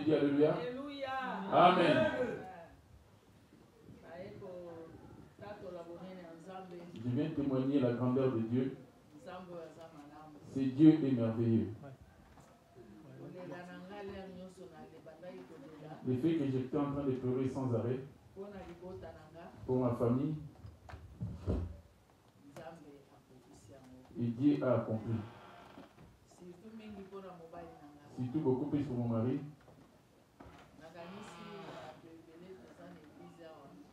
dit Alléluia. Alléluia. Amen. Je viens témoigner la grandeur de Dieu. C'est Dieu est merveilleux. Le fait que j'étais en train de pleurer sans arrêt pour ma famille, et Dieu a accompli. Surtout beaucoup plus pour mon mari.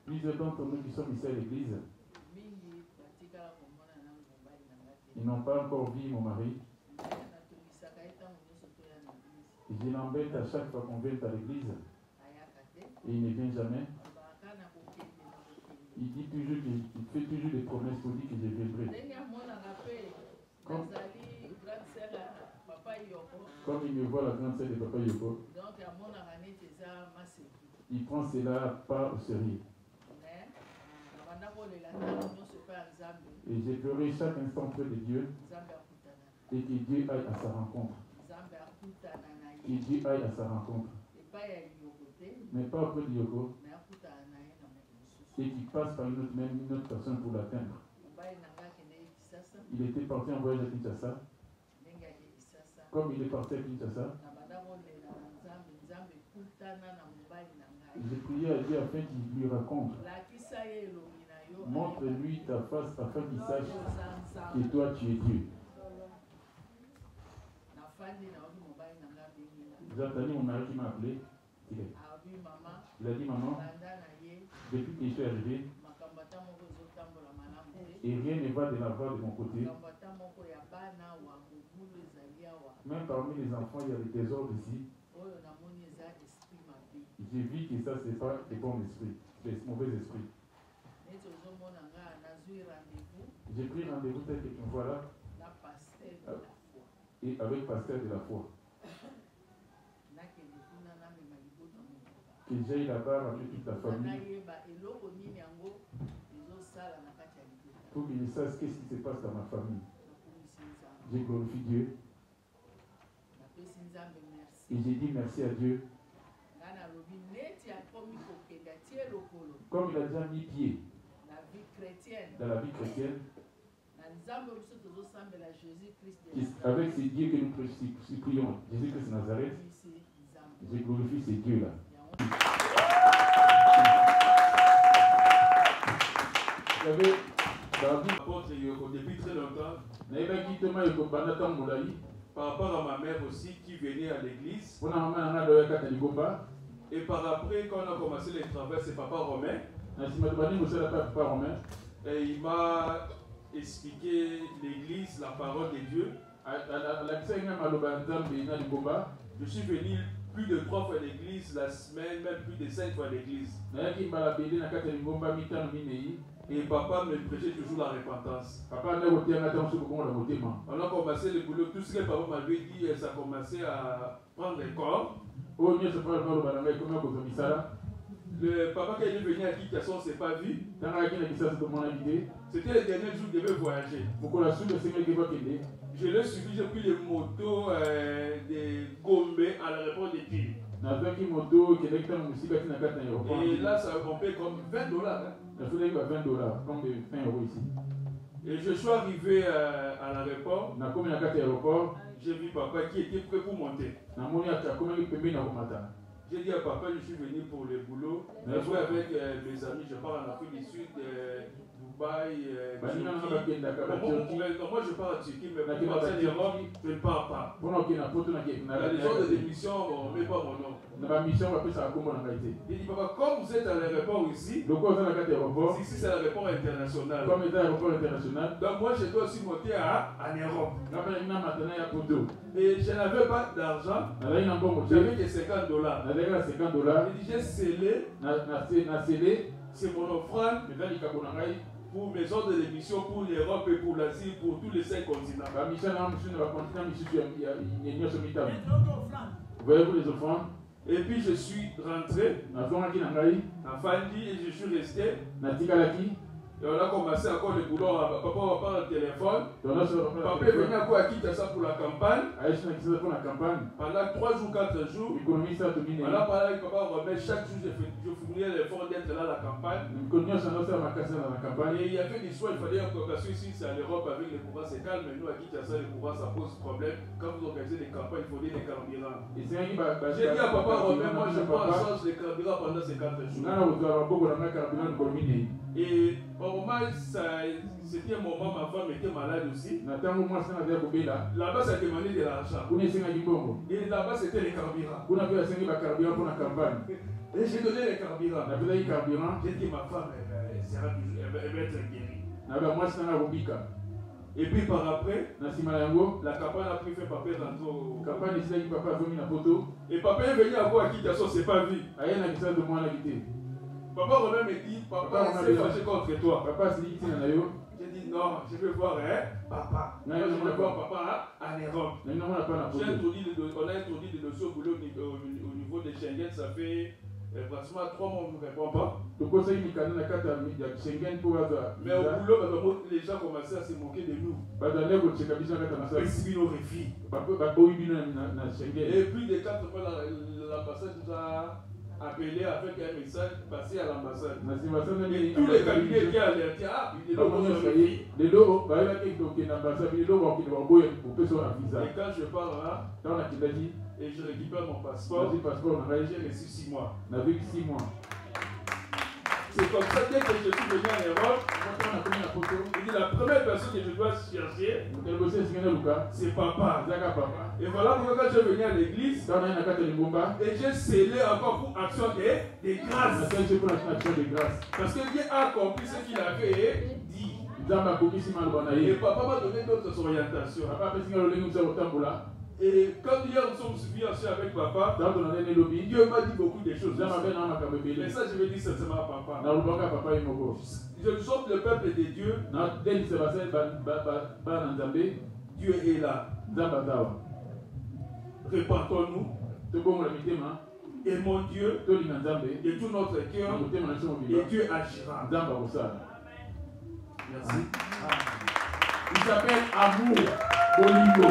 Plusieurs d'entre nous qui sommes ici à l'église, ils n'ont pas encore vu mon mari. Je l'embête à chaque fois qu'on vient à l'église. Et il ne vient jamais. Il dit toujours qu'il fait toujours des promesses pour dire que je viendrai. Comme il me voit la grande sœur de Papa Yoko, il prend cela pas au sérieux. Et j'ai pleuré chaque instant près de Dieu et que Dieu aille à sa rencontre. Que Dieu aille à sa rencontre. Mais pas auprès de Yoko. Et qu'il passe par une autre personne pour l'atteindre. Il était parti en voyage à Kinshasa. Comme il est parti à Kinshasa, j'ai prié à Dieu afin qu'il lui raconte. Montre-lui ta face afin qu'il sache que toi tu es Dieu. J'ai entendu mon mari qui m'a appelé. Il a dit maman, depuis que je suis arrivé, et rien ne va de l'avant de mon côté. Même parmi les enfants, il y a des trésors ici. J'ai vu que ça, ce n'est pas des bons esprits, des mauvais esprits. J'ai pris rendez-vous tel que tu me vois là, et avec pasteur de la foi. Que j'aille là-bas avec toute la famille pour qu'ils sachent qu'est-ce qui se passe dans ma famille. J'ai glorifié Dieu. Et j'ai dit merci à Dieu. Comme il a déjà mis pied dans la vie chrétienne, avec ces dieux que nous prions, Jésus-Christ de Nazareth, j'ai glorifié ces dieux-là. Vous savez, depuis très longtemps, par rapport à ma mère aussi qui venait à l'église. Et par après, quand on a commencé les travaux, c'est Papa Romain. Et il m'a expliqué l'église, la parole de Dieu. Je suis venu plus de 3 fois à l'église la semaine, même plus de 5 fois à l'église. Et papa me prêchait toujours la repentance. On a commencé le boulot, tout ce que papa m'avait dit, ça commençait à prendre corps. Le papa qui est venu à Kinshasa, on ne s'est pas vu. C'était le dernier jour où il devait voyager. Je l'ai suivi, j'ai pris les motos de Gombe à l'aéroport de Pile. Et là, ça a compté comme $20. Hein? Ici. Et je suis arrivé à l'aéroport. J'ai vu papa qui était prêt pour monter. J'ai dit à papa, je suis venu pour le boulot. Je joué avec mes amis, je pars en Afrique du Sud, Dubaï, Turquie. Moi je pars en Turquie, mais pour partir en Europe, je ne pars pas. Il y a des gens de démission, on ne met pas mon nom. Il dit papa, comme vous êtes à l'aéroport ici, ici c'est l'aéroport international. Donc moi je dois aussi monter en Europe. Et je n'avais pas d'argent, j'avais que $50. Il dit j'ai scellé, c'est mon offrande pour mes ordres de mission, pour l'Europe et pour l'Asie, pour tous les 5 continents. Voyez-vous les offrandes? Et puis je suis rentré à Fandi et je suis resté. Et on a commencé encore le boulot, papa va prendre le téléphone. Papa est venu encore à Kinshasa pour la campagne. Pendant 3 jours, 4 jours. On a parlé avec papa, on remet chaque jour, je fournissais l'effort d'être là à la campagne. Et il y avait l'histoire, il fallait encore, parce que ici c'est en Europe avec les courants, c'est calme, mais nous à Kinshasa, les courants ça pose problème. Quand vous organisez des campagnes, il faut des carburants. J'ai dit à papa, moi je prends en charge les carburants pendant ces 4 jours. Et au moment, c'était un moment, ma femme était malade aussi. Là-bas, ça demandait de l'argent. Et là-bas, c'était les carburants. Et j'ai donné les carburants. J'ai dit, ma femme, elle va être guérie. Et puis par après, la campagne a pris fait papa rentrer au... Et papa est venu à voir à Kinshasa, c'est pas vu. Papa Romain me dit, papa s'est fâché contre toi. J'ai dit non, je veux voir papa. Je veux voir papa à Europe. On a introduit le dossier au boulot au niveau de Schengen, ça fait pratiquement 3 mois, on ne répond pas. Mais au boulot, les gens commençaient à se moquer de nous. Et plus de 4 fois, l'ambassade nous a appelé avec un message passé à l'ambassade. Et tous les cabinets qui alertaient, il est là pour se réfléchir. Et quand je pars là, et je récupère mon passeport, j'ai reçu 6 mois. C'est comme ça, dès que je suis venu en Europe, il dit la première personne que je dois chercher, c'est papa. Et voilà pourquoi quand je suis venu à l'église, et j'ai scellé encore pour action des grâces. Parce que Dieu a compris ce qu'il avait dit. Et papa m'a donné d'autres orientations. Et quand hier nous sommes suivis avec papa, Dieu m'a dit beaucoup de choses. Mais ça, je vais dire sincèrement à papa. Je sommes le peuple de Dieu. Dieu est là. Répandons-nous. Aimons Dieu de tout notre cœur. Et Dieu agira. Merci. Il s'appelle Amour Bolingo.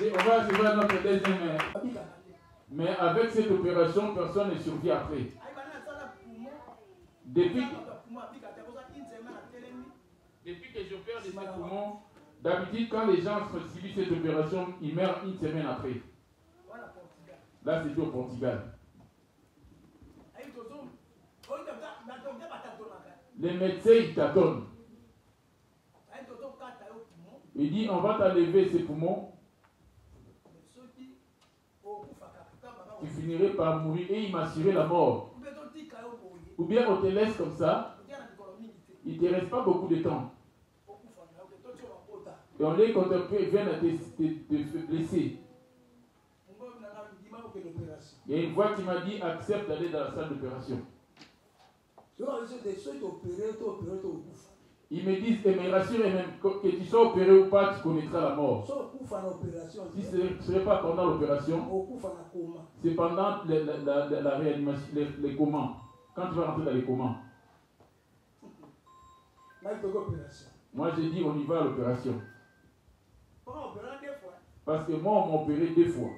On va suivre notre deuxième. Mais avec cette opération, personne ne survit après. Depuis que j'opère les poumons, d'habitude, quand les gens subissent cette opération, ils meurent 1 semaine après. Là, c'est au Portugal. Les médecins, ils tâtonnent. Il dit, on va t'enlever ces poumons. Tu finirais par mourir et il m'assurait la mort. Ou bien on te laisse comme ça, il ne te reste pas beaucoup de temps. Et on les contemporains viennent à te blesser. Il y a une voix qui m'a dit accepte d'aller dans la salle d'opération. Ils me disent, et me rassurent même que tu sois opéré ou pas, tu connaîtras la mort. Si ce ne serait pas pendant l'opération, c'est pendant la réanimation, les commandes. Quand tu vas rentrer dans les commandes. Moi j'ai dit on y va à l'opération. Parce que moi on m'a opéré 2 fois.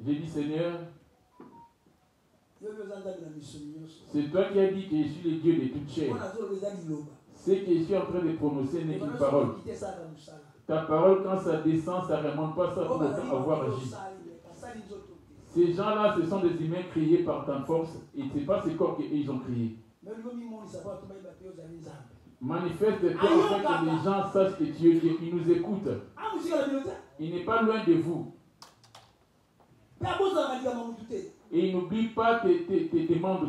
J'ai dit Seigneur, c'est toi qui as dit que je suis le Dieu de toute chair. Ce que je suis en train de prononcer n'est qu'une parole. Ta parole, quand ça descend, ça ne remonte pas ça pour avoir agi. Ces gens-là, ce sont des humains créés par ta force et ce n'est pas ce corps qu'ils ont créé. Manifeste-toi afin que les gens sachent que tu es Dieu. Ils nous écoutent. Il n'est pas loin de vous. Et il n'oublie pas tes membres.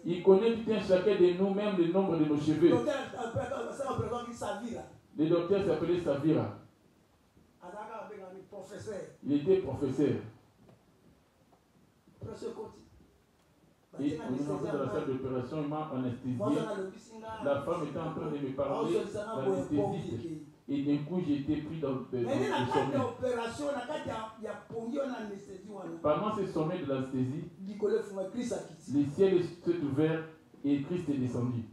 Il connaît tout un chacun de nous, même le nombre de nos cheveux. Le docteur s'appelait Savira. Il était professeur. Et on est entré dans la salle d'opération, il m'a anesthésié. La femme était en train de me parler, l'anesthésiste. Et d'un coup, j'ai été pris dans le sommeil. Pendant ce sommeil de l'anesthésie, le ciel s'est ouvert et Christ est descendu.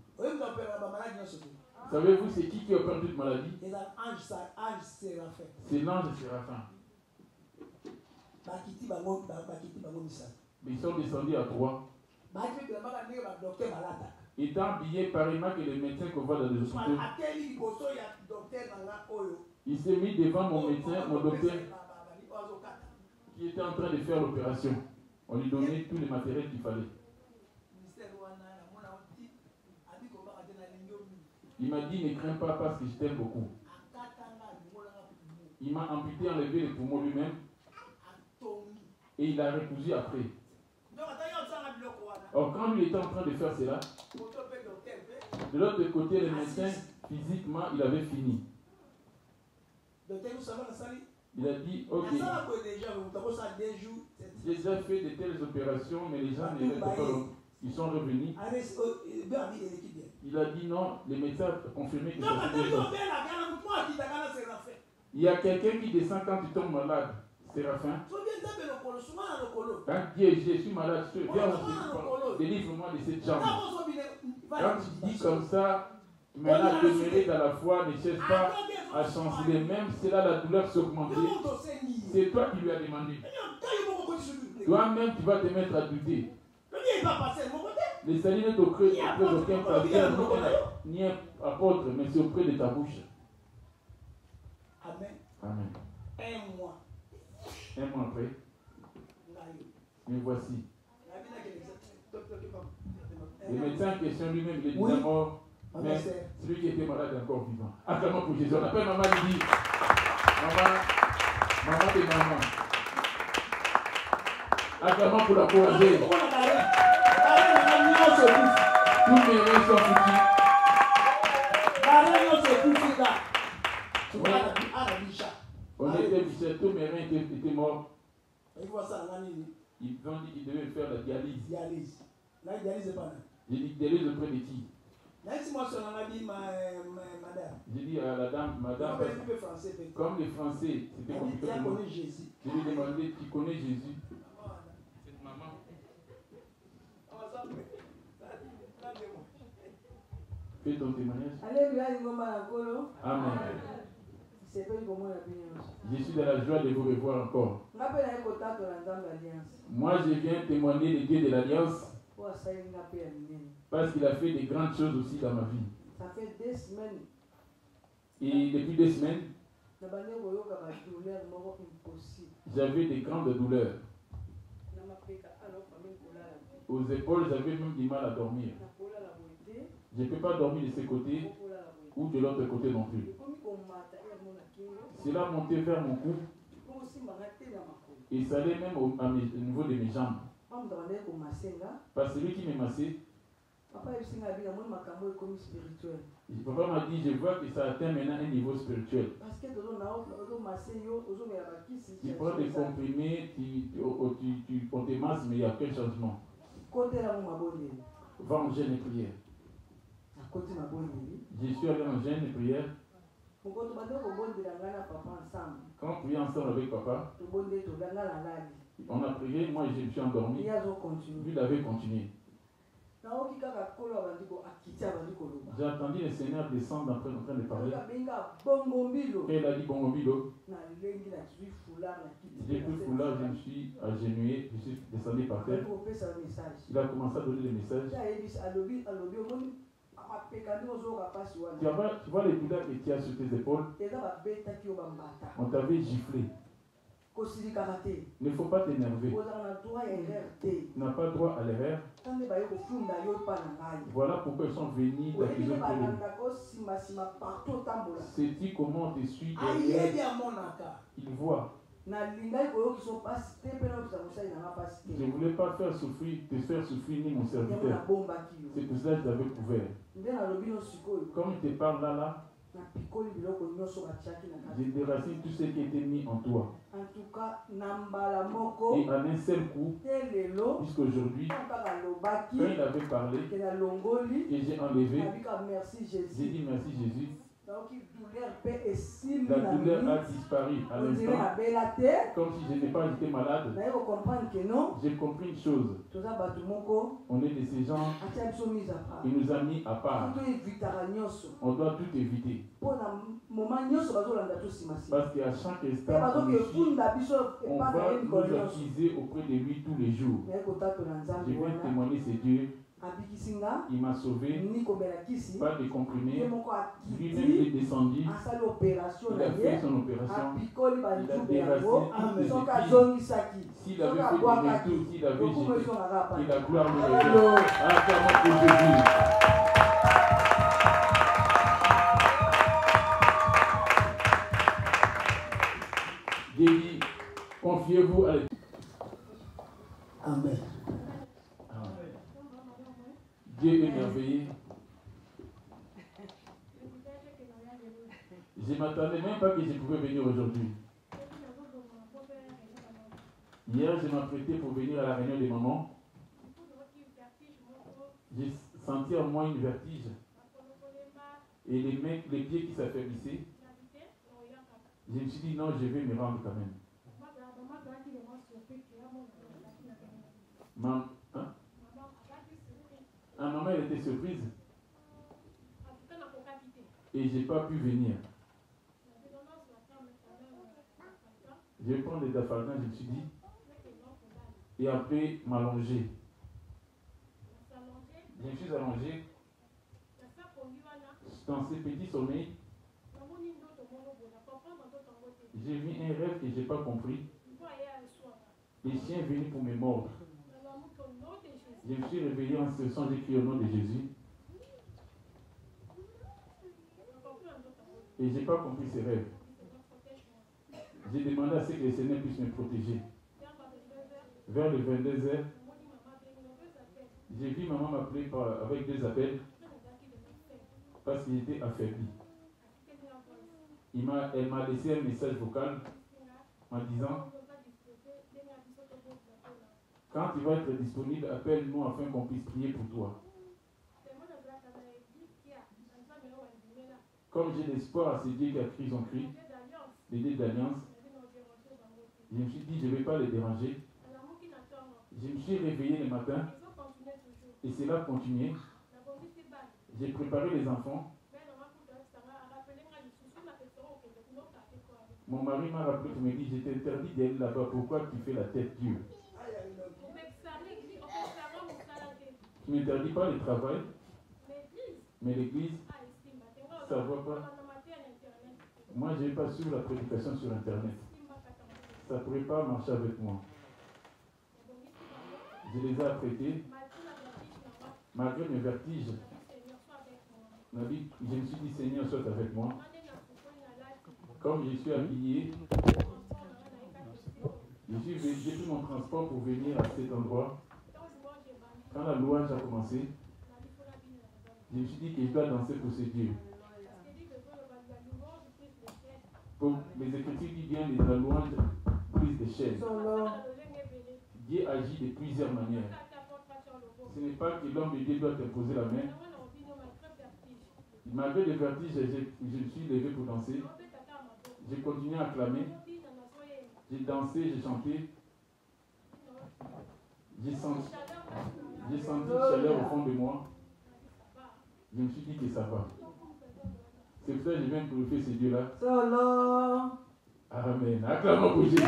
Savez-vous, c'est qui opère toute maladie? C'est l'ange Séraphin. Ils sont descendus à 3. Étant habillé pareillement que les médecins qu'on voit dans les hôpitaux. Il s'est mis devant mon médecin, mon docteur, qui était en train de faire l'opération. On lui donnait tous les matériels qu'il fallait. Il m'a dit, ne crains pas parce que je t'aime beaucoup. Il m'a amputé, enlevé les poumons lui-même. Et il a recousu après. Or, quand lui était en train de faire cela, de l'autre côté, le médecin, physiquement, il avait fini. Il a dit, ok, j'ai déjà fait de telles opérations, mais les gens ne restent pas long. Ils sont revenus. Il a dit non, les médecins ont confirmé que ça s'est bien. Il y a quelqu'un qui descend quand tu tombes malade, Séraphin. Quand Dieu, je suis malade, viens, délivre-moi de cette jambe. Quand tu dis comme ça, maintenant demeurer dans la foi, ne cherche pas à changer. Même si là la douleur s'augmente, c'est toi qui lui as demandé. Toi-même, tu vas te mettre à douter. Le salut n'est auprès d'aucun pasteur ni un apôtre, mais c'est auprès de ta bouche. Amen. Amen. Un mois après, me voici. Le médecin en question lui-même, il est déjà mort, mais celui qui était malade est encore vivant. Acclamons pour Jésus. On appelle maman, il dit, maman de maman. Acclamons pour la couragée. Tous mes reins sont foutus. On était Michel, tous mes reins étaient morts. Ils ont dit qu'ils devaient faire la dialyse. J'ai dit dialyse auprès de qui? J'ai dit à la dame, madame, comme les Français, c'était compliqué pour moi. Je lui ai demandé, tu connais Jésus? Cette maman. Fais ton témoignage. Amen. Je suis dans la joie de vous revoir encore. Moi, je viens témoigner le Dieu de l'Alliance parce qu'il a fait de grandes choses aussi dans ma vie. Ça fait 2 semaines. Et depuis 2 semaines, j'avais de grandes douleurs. Aux épaules, j'avais même du mal à dormir. Je ne peux pas dormir de ce côté ou de l'autre côté non plus. Cela montait vers mon cou et ça allait même au niveau de mes jambes. Parce que celui qui me massait, papa m'a dit, je vois que ça atteint maintenant un niveau spirituel. Tu prends des comprimés, on te masse, mais il n'y a aucun changement. Va en jeûne et prière. Je suis allé en jeûne et prière. Quand on priait ensemble avec papa, on a prié, moi je me suis endormi. Lui, il avait continué. J'ai entendu le Seigneur descendre en train de parler. Quand il a dit Bongobilo, j'ai pris le foulard, je me suis agenouillé, je suis descendu par terre. Il a commencé à donner le message. Tu vois les douleurs que tu as sur tes épaules. On t'avait giflé. Il ne faut pas t'énerver. Tu n'as pas droit à l'erreur. Voilà pourquoi ils sont venus t'accuser. C'est-tu comment on te suit derrière? Ils voient. Je ne voulais pas te faire souffrir ni mon serviteur. C'est pour cela que je t'avais couvert. Comme il te parle là, je déracine tout ce qui était mis en toi. Et en un seul coup, jusqu'aujourd'hui, quand il avait parlé, et j'ai enlevé, j'ai dit merci Jésus. La douleur a disparu à l'instant. Comme si je n'ai pas été malade. J'ai compris une chose. On est de ces gens. Il nous a mis à part. On doit tout éviter. Parce qu'à chaque instant, on va nous accuser auprès de lui tous les jours. Je vais témoigner, c'est Dieu. Il m'a sauvé, pas de comprimés. Lui-même il est descendu, il a fait son opération, il a déraciné. S'il avait fait des retours, s'il avait jeté, que la gloire lui revienne. Acclamons pour Jésus. Dieu dit, confiez-vous à l'éternel. Amen. Dieu est merveilleux. Je ne m'attendais même pas que je pouvais venir aujourd'hui. Hier, je m'apprêtais pour venir à la réunion des mamans. J'ai senti en moi une vertige. Et les pieds qui s'affaiblissaient. Je me suis dit non, je vais me rendre quand même. Maman, elle était surprise. Et je n'ai pas pu venir. Je vais prendre des dafalgan, je me suis dit. Et après, m'allonger. Je me suis allongé. Dans ces petits sommeils, j'ai vu un rêve que je n'ai pas compris. Les chiens venaient pour me mordre. Je me suis réveillé en ce sens, j'ai crié au nom de Jésus. Et je n'ai pas compris ces rêves. J'ai demandé à ce que le Seigneur puisse me protéger. Vers les 22h, j'ai vu maman m'appeler avec des appels parce qu'il était affaibli. Elle m'a laissé un message vocal en disant: quand tu vas être disponible, appelle-nous afin qu'on puisse prier pour toi. Comme j'ai l'espoir à ces dieux qui a crié son cri, les dieux d'alliance, je me suis dit, je ne vais pas les déranger. Je me suis réveillé le matin et cela a continué. J'ai préparé les enfants. Mon mari m'a rappelé qu'il me dit, je t'interdis d'aller là-bas, pourquoi tu fais la tête dure? Tu ne m'interdis pas le travail, mais l'église, ça ne voit pas. Moi, je n'ai pas suivi la prédication sur Internet. Ça ne pourrait pas marcher avec moi. Je les ai apprêtés. Malgré mes vertiges, je me suis dit, Seigneur, sois avec moi. Comme je suis habillé, j'ai pris mon transport pour venir à cet endroit. Quand la louange a commencé, je me suis dit que je dois danser pour ce Dieu. Pour les Écritures qui viennent de la louange, plus de chaînes. Dieu agit de plusieurs manières. Ce n'est pas que l'homme de Dieu doit imposer la main. Malgré les vertiges, je me suis levé pour danser. J'ai continué à acclamer. J'ai dansé, j'ai chanté. J'ai senti une chaleur au fond de moi. Je me suis dit que ça va. C'est pour ça que je viens glorifier ce Dieu-là. Amen. Acclamons pour Jésus.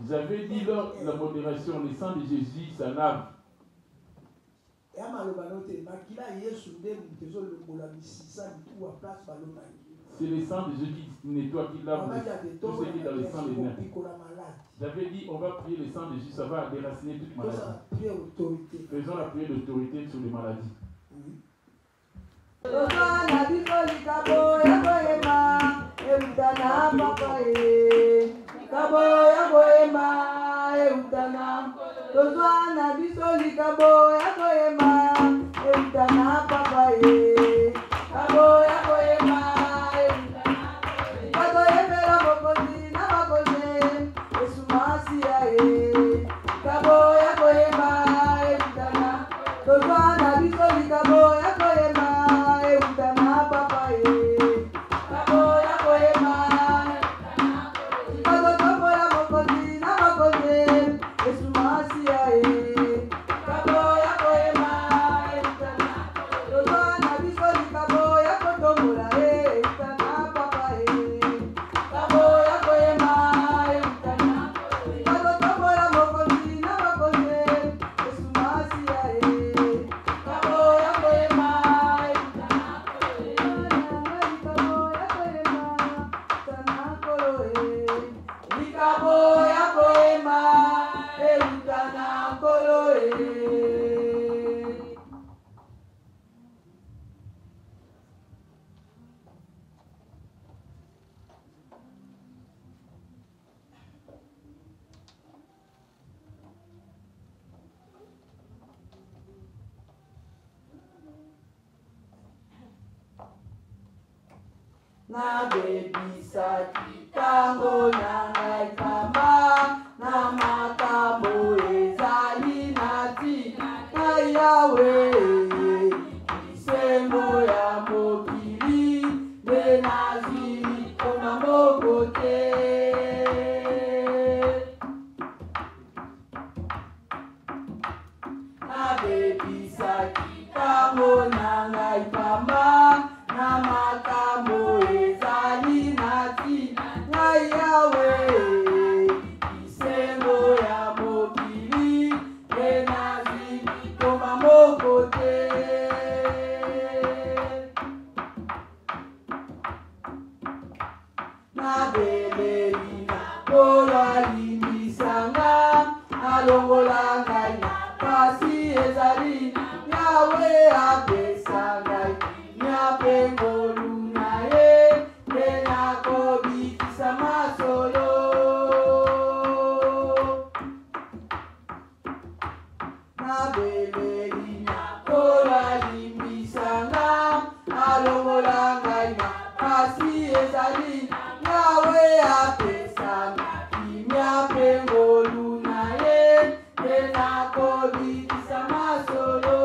J'avais dit là, la modération, le sang de Jésus, ça lave. C'est le sang de Jésus qui nettoie, qui lave tout ce qui est dans le sang des nains. J'avais dit, on va prier le sang de Jésus, ça va déraciner toute maladie. Faisons la prière d'autorité sur les maladies. Cabo na bebisaki tango na ngai pamba na makambo ezali na tina ngai Yawe kisembo ya mokili nde nazili koma moko te na bebisaki tango na ngai pamba na makambo ezali na tina ngai Yawe kisembo ya mokili nde nazili koma moko te na beleli na kolo alimbisanga alongola ngai na pasi ezali Yawe apesa ngai nyape ngolu na ye nde nakobikisa masolo na beleli na kolo alimbisanga alongola ngai na pasi ezali Yawe apesa ngai nyape ngolu na ye nde nakobikisa masolo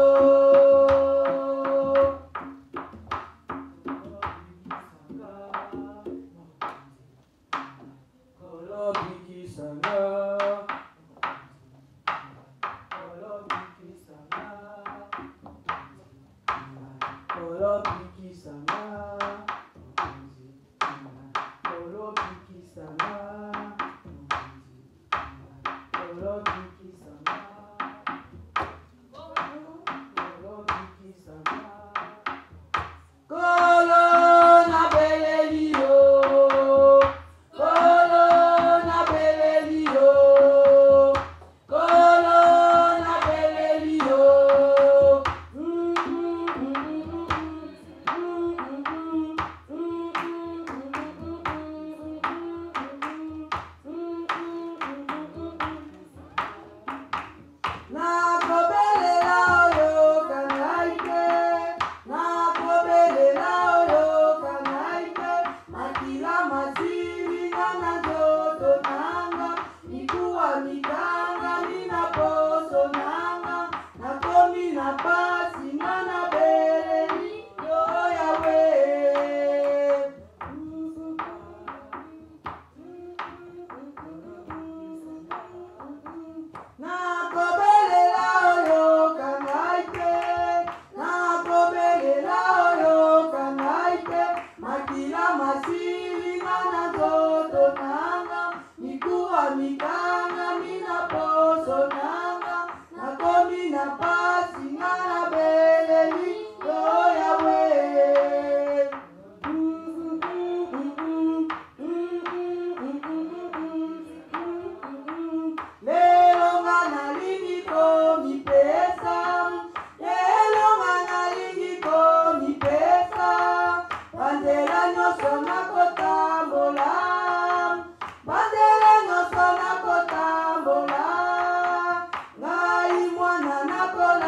Nakola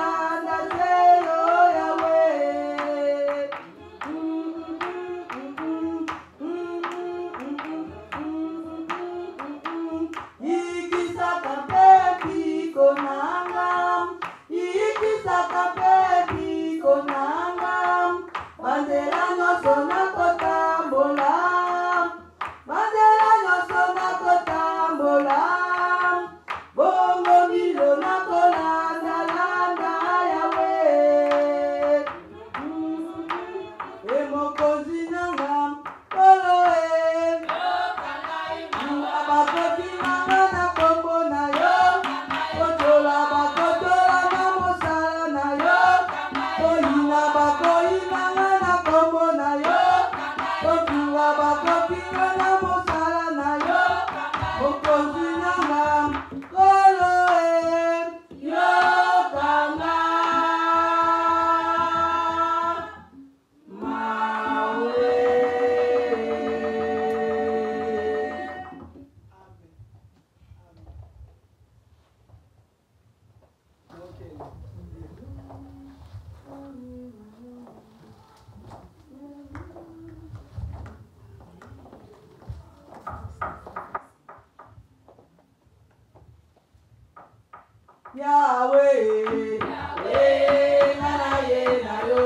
Yahweh, Yahweh, nanaye na yo.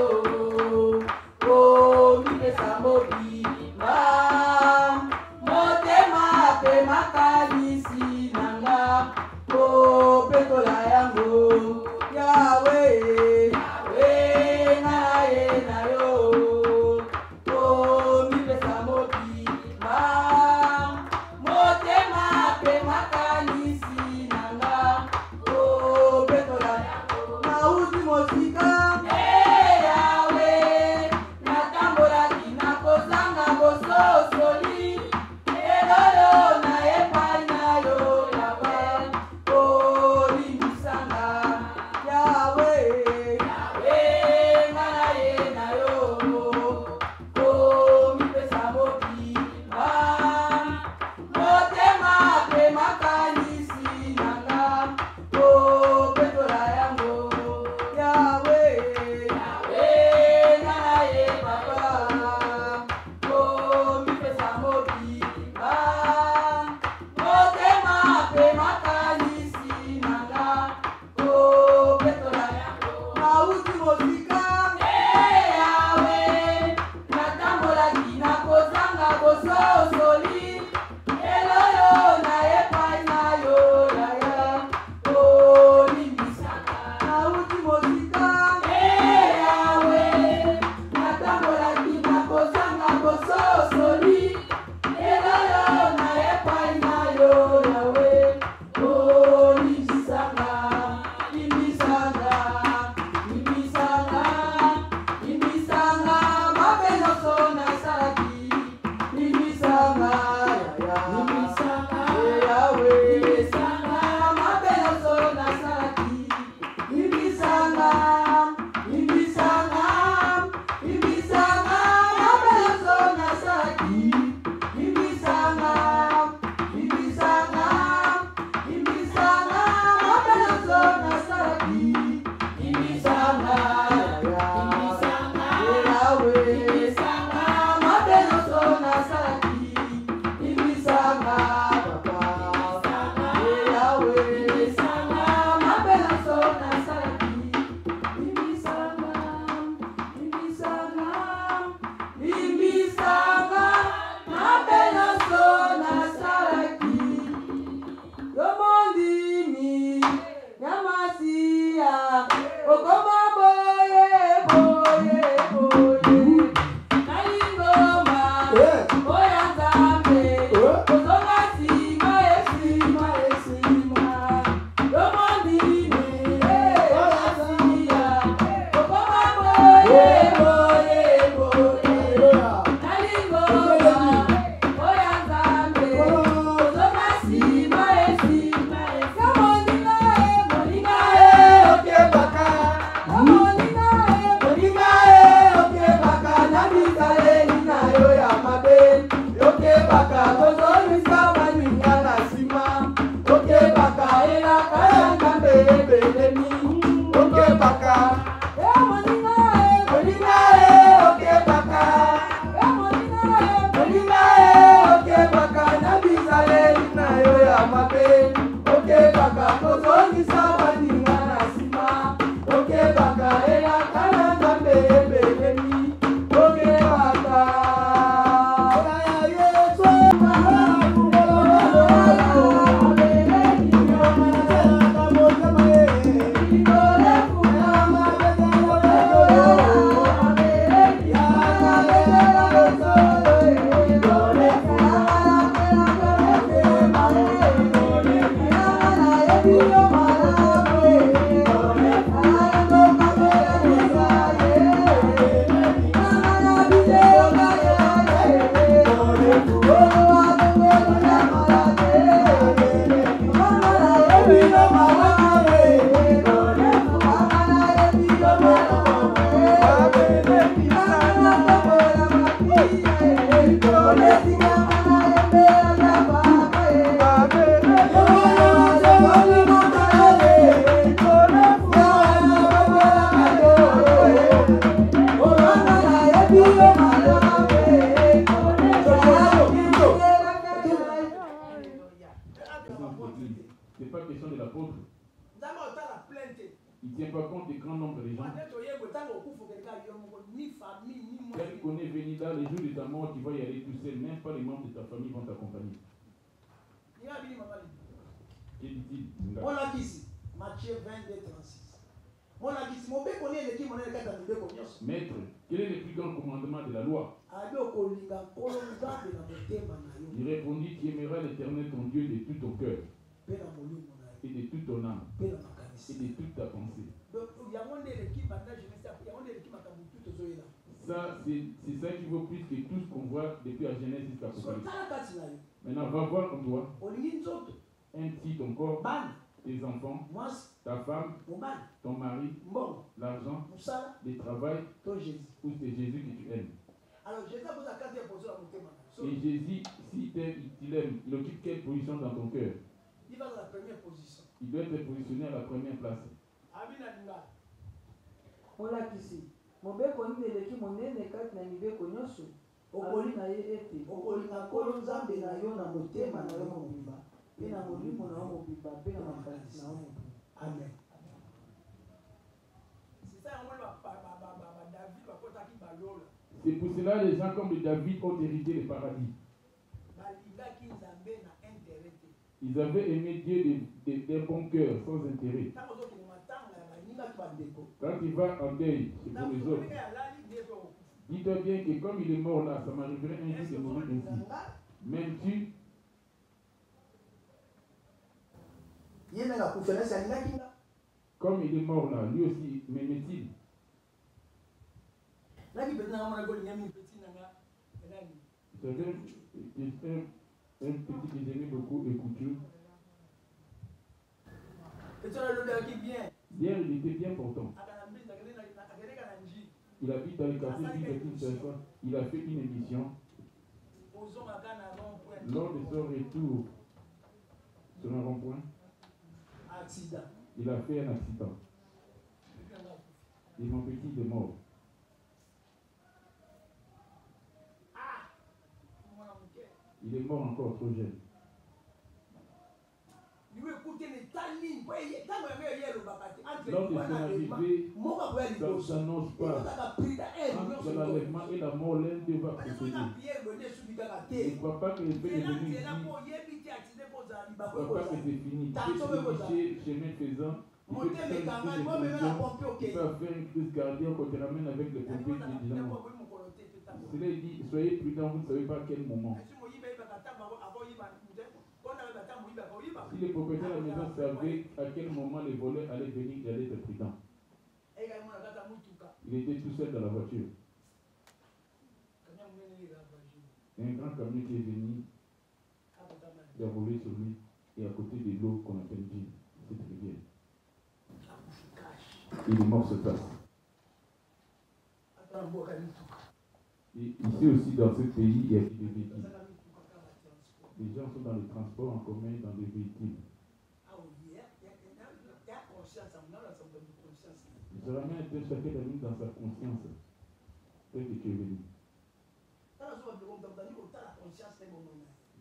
Oh, mi pesa mobi, motema pe makanisi nanga. Oh, petola yango. Yahweh, Yahweh, nanaye na yo. Oh, mi pesa mobi, motema pe makanisi nanga. Oh, petola yango. Nauti mosika. Yahweh, natambola kina kozanga bososoli. Elolo na epai na yo laba. Oh, limbisanga. Yahweh, Yahweh, nanaye na yo. Oh, mipesa mobi. Motema pe makanisi nanga. Oh, petola yango. Yahweh, Yahweh, nanaye papa. Oh, mipesa mobi. Motema pe makanisi nanga. Oh, petola yango. Nauti mosika. Yahweh, natambola kina kozanga bososoli. Elolo na epai na yo laya. Oh, limbisanga. Nauti mosika. Yahweh, natambola kina kozanga bososoli. Elolo na epai na yo Yahweh. Oh, limbisanga, limbisanga, limbisanga, limbisanga, mabeloso na salaki. Limbisanga, limbisanga, Yahweh. Limbisanga, mabeloso na salaki. Limbisanga, limbisanga, limbisanga, mabeloso na salaki. Limbisanga, limbisanga, limbisanga, mabeloso na salaki. Limbisanga, limbisanga, Yahweh. Limbisanga, mabeloso na salaki. Limbisanga, papa. Yahweh. Limbisanga, mabeloso na salaki. Limbisanga, limbisanga, limbisanga, mabeloso na salaki. Yomondimi, Yamasia, Okoma boye, boye, boye. Nalingoma, Oya Nzambe, Kozonga sima, esima, esima. Yomondimi, Yamasia, Okoma boye, boye, boye. Nalingoma, Oya Nzambe, Kozonga sima, esima, esima. Moninga, moninga, okebaka. Moninga, moninga, okebaka. Nabizaleli na yo ya mabe. Okebaka, kozomisa baninga na sima. Okebaka, elaka ya Nzambe ebelemi. Okebaka, moninga, moninga, okebaka. Moninga, moninga, okebaka. Nabizaleli na yo ya mabe. Okebaka, kozomisa baninga na sima. Okebaka, elaka ya Nzambe ebelemi. Okebaka, Yesu, C'est pas question de l'apôtre, Il ne tient pas compte des grands nombres de gens. Quand on est venu là, les jours de ta mort, tu vas y aller tout seul. Même pas les membres de ta famille vont t'accompagner. Que dit-il? Matthieu 22, 36. Maître, quel est le plus grand commandement de la loi? Il répondit, tu aimeras l'Éternel ton Dieu de tout ton cœur, et de toute ton âme, et de toute ta pensée. Ça, c'est ça qui vaut plus que tout ce qu'on voit depuis la Genèse jusqu'à l'Apocalypse. Maintenant, va voir en toi un petit, ton corps, tes enfants, ta femme, ton mari, l'argent, le travail, ou c'est Jésus que tu aimes. Alors Jésus a posé la quatrième position dans mon thème. Et Jésus, si tu l'aimes, il occupe quelle position dans ton cœur? Il va dans la première position. Il doit être positionné à la première place. Olakisi mobeko ndeleki monene kati na mibeko nyonso okoli na ye ete okolinga nkolo nzambe na yo na motema na yo mobimba mpe na molimo na yo mobimba mpe na makanisi na yo mobimba. Amen. C'est pour cela les gens comme David ont hérité le paradis. Ils avaient aimé Dieu d'un bon cœur, sans intérêt. Quand il va en deuil, c'est pour les autres. Dis-toi bien que comme il est mort là, ça m'arriverait un jour de mourir ainsi. M'aimes-tu? Comme il est mort là, lui aussi, m'aimait-il? Un petit que j'aimais beaucoup et couture. Hier, il était bien portant. Il habite dans le quartier Kinshasa. Il a fait une émission. Lors de son retour sur un rond-point, il a fait un accident. Et mon petit est mort. Il est mort encore trop jeune. Lors de son arrivée, ça n'annonce pas. Entre l'enlèvement et la mort, l'un d'eux va procéder. Il ne croit pas que le Père est venu ici. Il ne croit pas que c'est fini. Tu peux chemin faisant. Il peut faire une crise d'explosion. Il peut faire une crise cardiaque qu'on te ramène avec le pompier qui dit non. Cela dit, soyez prudents, vous ne savez pas à quel moment. Si les propriétaires de la maison savaient à quel moment les voleurs allaient venir, il allait être prudent. Il était tout seul dans la voiture. Et un grand camion qui est venu, il a roulé sur lui, et à côté de l'eau qu'on appelle Djinn, cette rivière. Et les morts se passent. Et ici aussi, dans ce pays, il y a des véhicules. Les gens sont dans les transports en commun, dans des véhicules. Je ramène un peu chacun de nous dans sa conscience. Tel que tu es venu.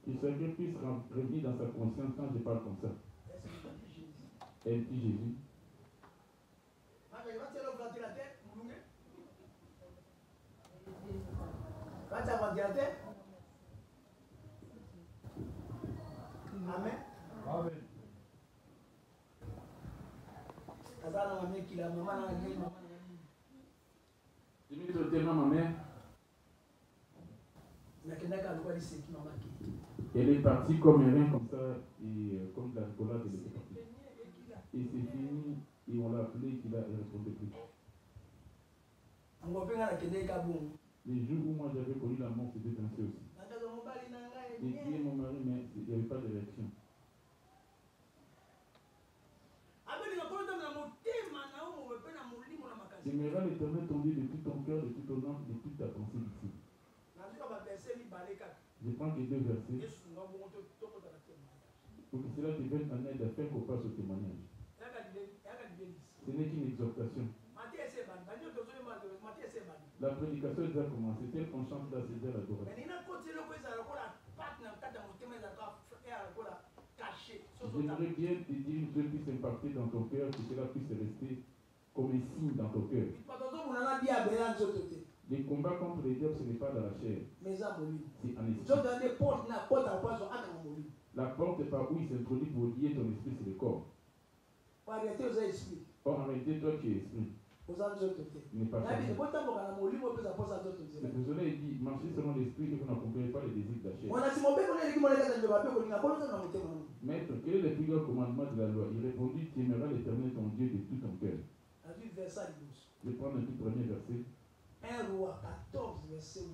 Que chacun puisse revenir dans sa conscience quand je parle comme ça. Aimes-tu Jésus? Amen. Amen. Je me dis tellement ma mère. Elle est partie comme un rein comme ça, et comme de la colère, elle était partie. Et c'est fini, et on l'a appelé, qu'il a répondu plus. Les jours où moi j'avais connu la mort, c'était ainsi aussi. J'ai tué mon mari, mais il n'y avait pas de réaction. J'aimerais l'Éternel ton Dieu de tout ton cœur, de tout ton âme, de toute ta pensée ici. Je prends que deux versets pour que cela te vienne en aide afin qu'on passe au témoignage. Ce n'est qu'une exhortation. La prédication est déjà commencée. Telle qu'on chante là, c'est déjà l'adoration. J'aimerais bien te dire que Dieu puisse impacter dans ton cœur, que cela puisse rester comme un signe dans ton cœur. Les combats contre les diables, ce n'est pas dans la chair. C'est en esprit. La porte par où il s'introduit pour lier ton esprit, c'est le corps. Or, en réalité, toi, tu es esprit. Il n'est pas chair. Le désolé, il dit, marchez selon l'esprit et vous n'accomplirez pas les désirs de la chair. Maître, quel est le plus grand commandement de la loi? Il répondit, tu aimeras l'Éternel ton Dieu de tout ton cœur. Je vais prendre le tout premier verset. 1 Roi 14, verset 8.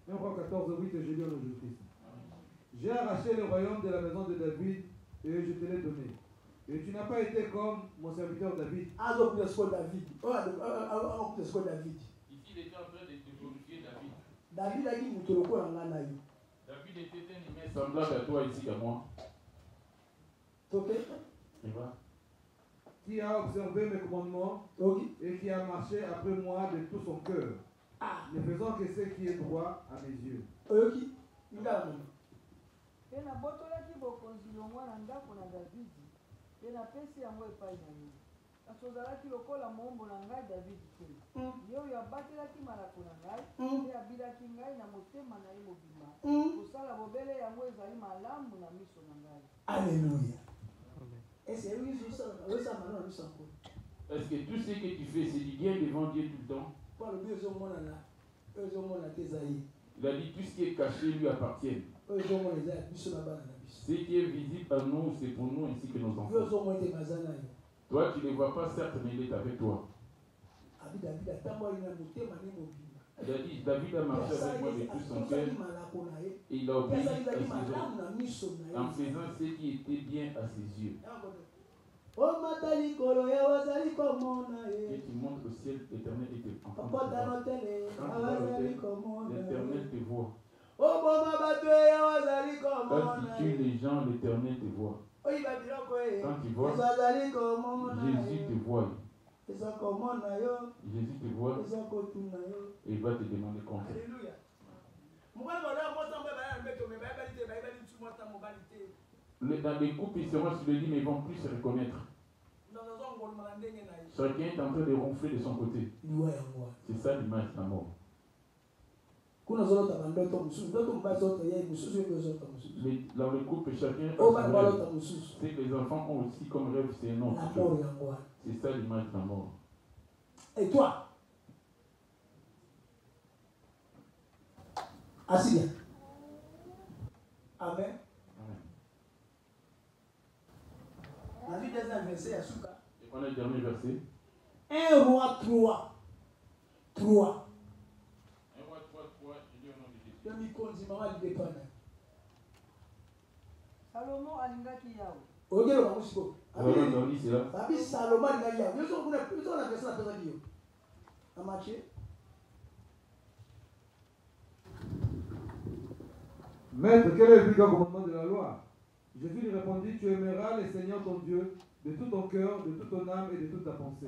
1 Roi 14, 8, et je lis en Jésus-Christ. J'ai arraché le royaume de la maison de David et je te l'ai donné. Et tu n'as pas été comme mon serviteur David. Ici, il était en train de glorifier David. David a dit, David était un humain semblable à toi ici qu'à moi. Qui a observé mes commandements et qui a marché après moi de tout son cœur, ne faisant que ce qui est droit à mes yeux. Asozalaki lokola mombo na ngai David te. Yo abatelaki malako na ngai, pe abidaki ngai na motema na ye mobimba. Kosala bobele yango ezali malamu na miso na ngai. Alléluia. Est-ce que tout ce que tu fais, c'est du bien devant Dieu tout le temps? Il a dit tout ce qui est caché lui appartient. Ce qui est visible à nous, c'est pour nous ainsi que nos enfants. Toi, tu ne les vois pas, certes, mais il est avec toi. Il a dit, David a marché avec moi de tout son cœur et il a obéi à ses ordres en faisant ce qui était bien à ses yeux. Et tu montes au ciel, l'Éternel était en train de te voir. L'Éternel te voit. Quand tu tues les gens, l'Éternel te voit. Quand tu vois, Jésus te voit. Jésus te voit et il va te demander compte. Dans les couples, ils seront sur le lit, mais ils vont plus se reconnaître. Chacun est en train de ronfler de son côté. C'est ça l'image de la mort. Dans le couple, chacun a son rêve. C'est que les enfants ont aussi comme rêve, c'est un autre. C'est ça l'image de la mort. Et toi? Assis bien. Amen. La vie des verset à Souka. Et on a le dernier verset. 1 Roi 3. 3. Salomon alingaki yawe. Maître, quel est le plus grand commandement de la loi? Jésus lui répondit, tu aimeras le Seigneur ton Dieu de tout ton cœur, de toute ton âme et de toute ta pensée.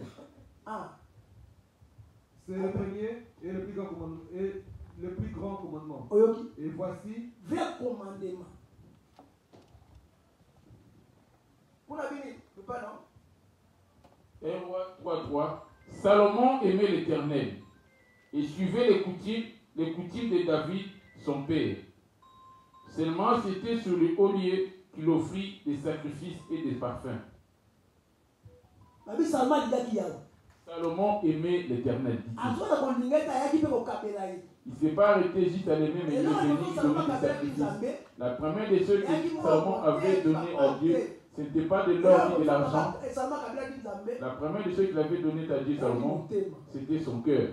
C'est le premier et le plus grand commandement. Le plus grand commandement. Et voici vers commandement. Pour la Bible, pas non? 1 Roi 3:3. Salomon aimait l'Éternel et suivait les coutumes de David, son père. Seulement, c'était sur le haut lieu qu'il offrit des sacrifices et des parfums. Salomon aimait l'Éternel. Il ne s'est pas arrêté juste à l'aimer, mais il est venu donner des sacrifices. La première des choses que Salomon avait donné à Dieu, ce n'était pas de l'or ni de l'argent. La première des choses qu'il avait donné à Dieu, Salomon, c'était son cœur.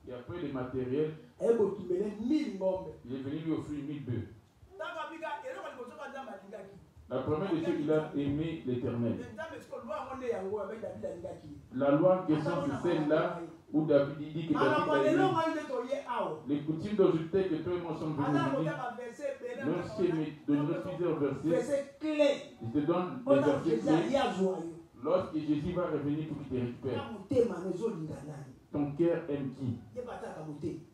Et après le matériel, il est venu lui offrir 1000 bœufs. La première des choses qu'il a aimé l'Éternel. La loi en question, c'est celle-là où David dit que David a aimé. Les coutumes d'aujourd'hui que toi et moi sommes venus aujourd'hui, même si je me donnerai plusieurs versets, je te donne les versets clés. Lorsque Jésus va revenir pour qu'il te récupère, ton cœur aime qui?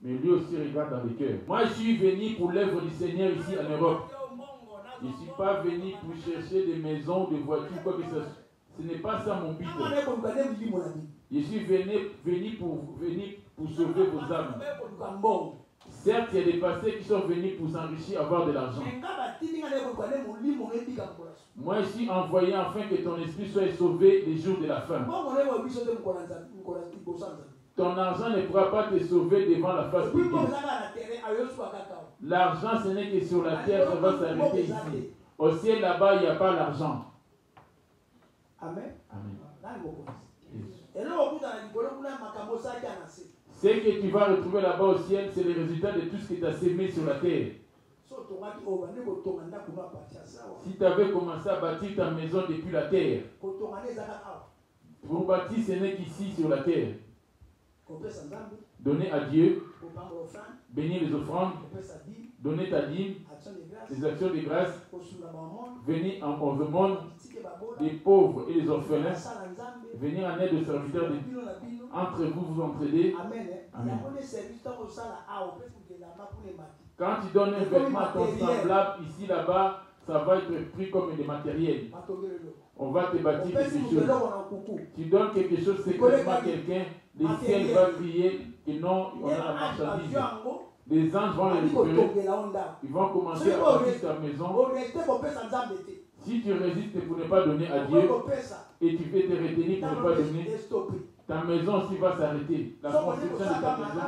Mais lui aussi regarde dans le cœur. Moi, je suis venu pour l'œuvre du Seigneur ici en Europe. Je ne suis pas venu pour chercher des maisons, des voitures, quoi que ce soit. Ce n'est pas ça mon but. Je suis venu pour sauver vos âmes. Certes, il y a des pasteurs qui sont venus pour s'enrichir, avoir de l'argent. Moi, je suis envoyé afin que ton esprit soit sauvé les jours de la fin. Ton argent ne pourra pas te sauver devant la face de Dieu. L'argent, ce n'est que sur la terre, ça va s'arrêter ici. Au ciel, là-bas, il n'y a pas l'argent. Amen. Amen. Yes. Ce que tu vas retrouver là-bas au ciel, c'est le résultat de tout ce que tu as sémé sur la terre. Si tu avais commencé à bâtir ta maison depuis la terre, pour bâtir, ce n'est qu'ici sur la terre. Donner à Dieu, bénir les offrandes, donner ta dîme, les actions de grâce, venir en monde, des pauvres et les orphelins, venir en aide aux serviteurs de Dieu. Entre vous, vous entraidez. Amen. Quand tu donnes un vêtement à ton semblable, ici, là-bas, ça va être pris comme des matériels. On va te bâtir quelque chose. Tu donnes quelque chose secrètement à quelqu'un, le ciel va crier que non, on a la marchandise. Les anges vont les récupérer. Ils vont commencer à bâtir ta maison. Si tu résistes pour ne pas donner à Dieu et tu fais te retenir pour ne pas donner, ta maison aussi va s'arrêter. La construction de ta maison.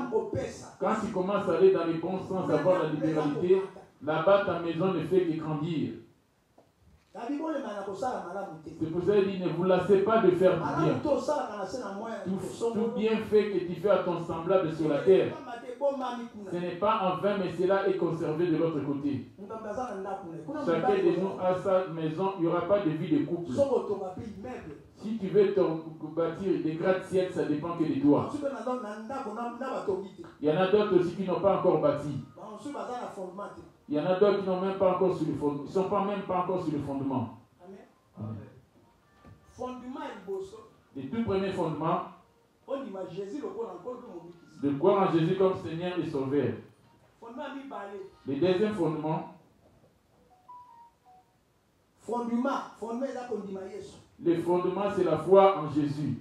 Quand tu commences à aller dans les bons sens, avoir la libéralité, là-bas ta maison ne fait que grandir. C'est pour ça qu'il dit, ne vous lassez pas de faire du bien. Tout bien fait que tu fais à ton semblable sur la terre, ce n'est pas en vain, mais cela est conservé de l'autre côté. Chacun de nous a sa maison, il n'y aura pas de vie de couple. Si tu veux bâtir des gratte-ciel, ça dépend que de toi. Il y en a d'autres aussi qui n'ont pas encore bâti. Il y en a d'autres qui n'ont même pas encore sur le fondement. Ils ne sont même pas encore sur le fondement. Amen. Le tout premier fondement, de croire en Jésus comme Seigneur et Sauveur. Le deuxième fondement, le fondement, c'est la foi en Jésus.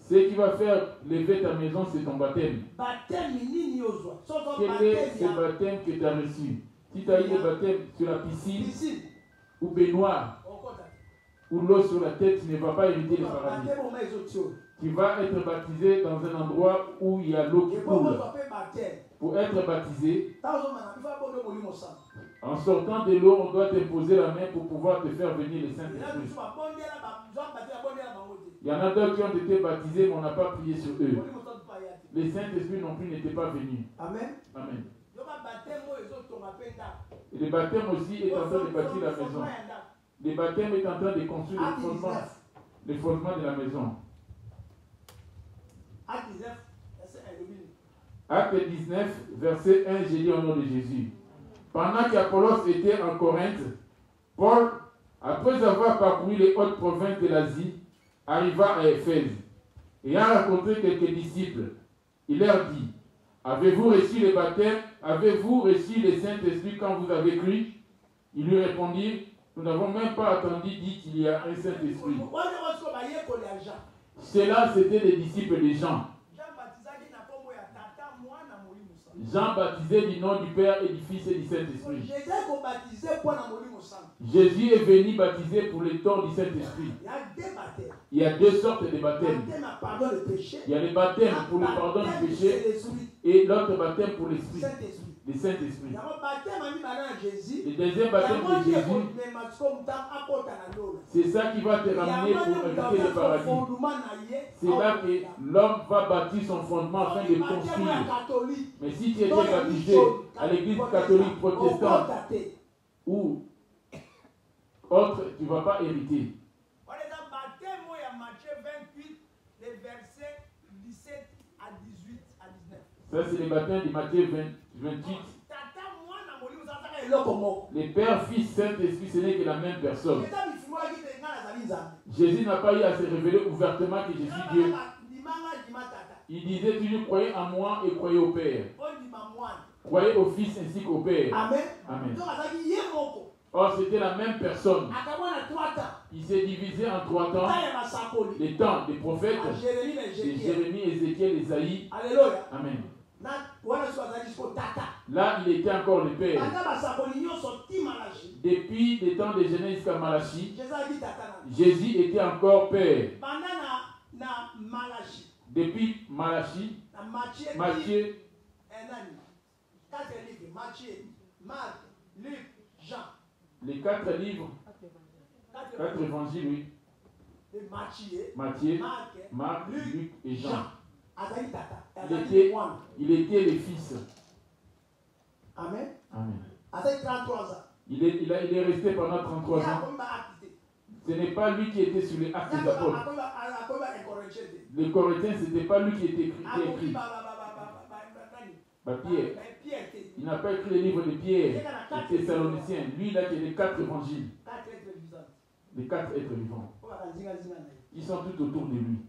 Ce qui va faire lever ta maison, c'est ton baptême. Quel est ce baptême que tu as reçu? Si tu as eu le baptême sur la piscine ou baignoire, ou l'eau sur la tête, tu ne vas pas éviter le paradis. Tu vas être baptisé dans un endroit où il y a l'eau qui coule. Pour être baptisé, en sortant de l'eau, on doit te poser la main pour pouvoir te faire venir le Saint-Esprit. Il y en a d'autres qui ont été baptisés, mais on n'a pas prié sur eux. Le Saint-Esprit non plus n'était pas venu. Amen. Amen. Et le baptême aussi est en train de bâtir la maison. Le baptême est en train de construire le fondement de la maison. Acte 19, verset 1, j'ai dit au nom de Jésus. Pendant qu'Apollos était en Corinthe, Paul, après avoir parcouru les hautes provinces de l'Asie, arriva à Éphèse. Ayant rencontré quelques disciples, il leur dit, avez-vous reçu le baptême? Avez-vous reçu le Saint-Esprit quand vous avez cru? Ils lui répondirent, nous n'avons même pas attendu dit qu'il y a un Saint-Esprit. Cela, c'était les disciples de Jean. Jean baptisait du nom du Père et du Fils et du Saint-Esprit. Jésus est venu baptiser pour le temps du Saint-Esprit. Il y a deux sortes de baptêmes. Il y a le baptême pour le pardon du péché et l'autre baptême pour l'Esprit, le Saint-Esprit. Le deuxième baptême de Jésus, c'est ça qui va te ramener pour éviter le paradis. C'est là que l'homme va bâtir son fondement afin de construire. Mais si tu étais baptisé à l'église catholique protestante ou autre, tu ne vas pas hériter. Ça, c'est le baptême de Matthieu 28. Les Père, Fils, Saint-Esprit, ce n'est que la même personne. Jésus n'a pas eu à se révéler ouvertement que je suis Dieu. Il disait toujours croyez en moi et croyez au Père. Croyez au Fils ainsi qu'au Père. Amen. Amen. Or, c'était la même personne. Il s'est divisé en 3 temps. Les temps des prophètes, de Jérémie, Ézéchiel, Esaïe. Alléluia. Amen. Là, il était encore le Père. Depuis les temps de Genèse jusqu'à Malachie, Jésus était encore Père. Depuis Malachie, Matthieu, 4 Marc, Luc, Jean. Les 4 livres, 4 évangiles, oui. Matthieu, Marc, Luc et Jean. Il était le fils. Amen. Amen. Avec 33 ans. Il est resté pendant 33 ans. Ce n'est pas lui qui était sur les actes des apôtres. Les Corinthiens, ce n'était pas lui qui était écrit. Pierre. Il n'a pas écrit les livres de Pierre, les Thessaloniciens. Lui, il a écrit les 4 évangiles. Les 4 êtres vivants. Ils sont tout autour de lui.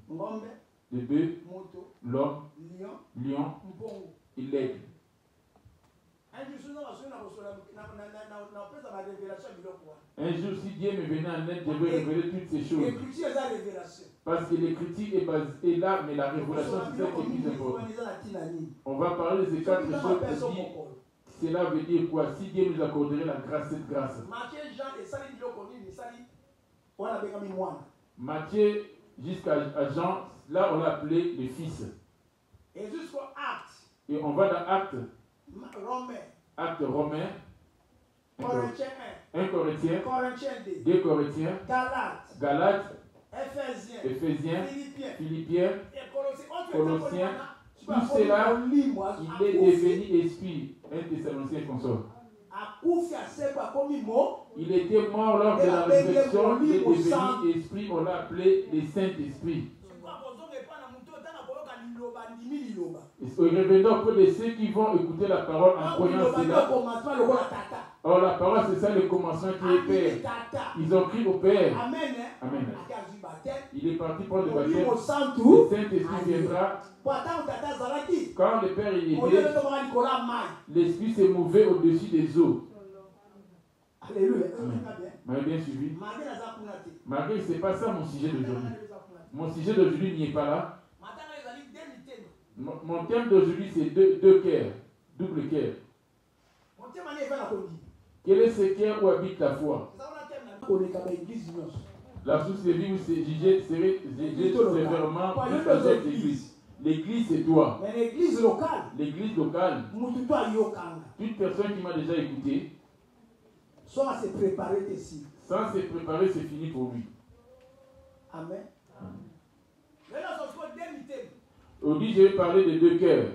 Le bœuf, l'homme, lion et l'aigle. Un jour, si Dieu me venait en aide, je vais révéler toutes ces choses. Parce que l'écriture est là, mais la révélation, c'est celle qui est plus importante. On va parler de ces 4 choses. Cela veut dire quoi? Si Dieu nous accorderait la grâce, cette grâce. Matthieu jusqu'à Jean, là on l'a appelé le fils. Et on va dans Actes. Actes romains. 1 Corinthiens. 2 Corinthiens. Galates. Éphésiens. Philippiens. Colossiens. Tout cela, il est devenu esprit. 1 Thessaloniciens consort. Il était mort lors de la résurrection, il est devenu esprit, on l'a appelé le Saint-Esprit. Revenons auprès de ceux qui vont écouter la parole en croyant cela. Or la parole, c'est ça le commencement qui est Père. Ils ont crié au Père. Amen. Amen. Il est parti prendre le baptême. Le Saint-Esprit viendra. Quand le Père il était, l'Esprit s'est mouvé au-dessus des eaux. Alléluia. Vous m'avez bien suivi? Malgré ce n'est pas ça mon sujet d'aujourd'hui. Mon sujet d'aujourd'hui n'y est pas là. Mon thème d'aujourd'hui c'est deux cœurs, double cœur. Quel est ce cœur où habite la foi? La source de vie où c'est jugé sévèrement jusqu'à cette église. L'église c'est toi. Mais l'église locale. L'église locale. Toute personne qui m'a déjà écouté. Sans se préparer ici. Sans se préparer, c'est fini pour lui. Amen. Aujourd'hui, je vais parler de 2 cœurs.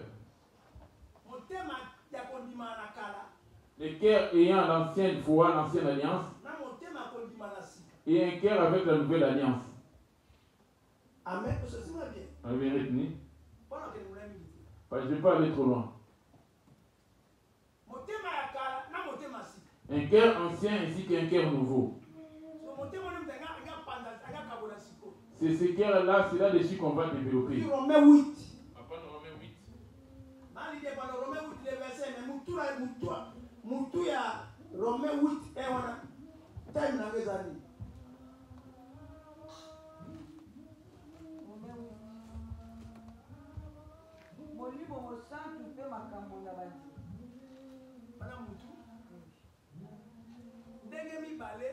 Le cœur ayant l'ancienne foi, l'ancienne alliance, et un cœur avec la nouvelle alliance. Amen. On va retenir. Je ne vais pas aller trop loin. Un cœur ancien ainsi qu'un cœur nouveau. C'est ce cœur-là, c'est là-dessus qu'on va développer. Romains 8. Romains 8 et on a time na vezani. Molimo mosantu mpe makambo na bandi. Bana mutu. Ndenge mibale.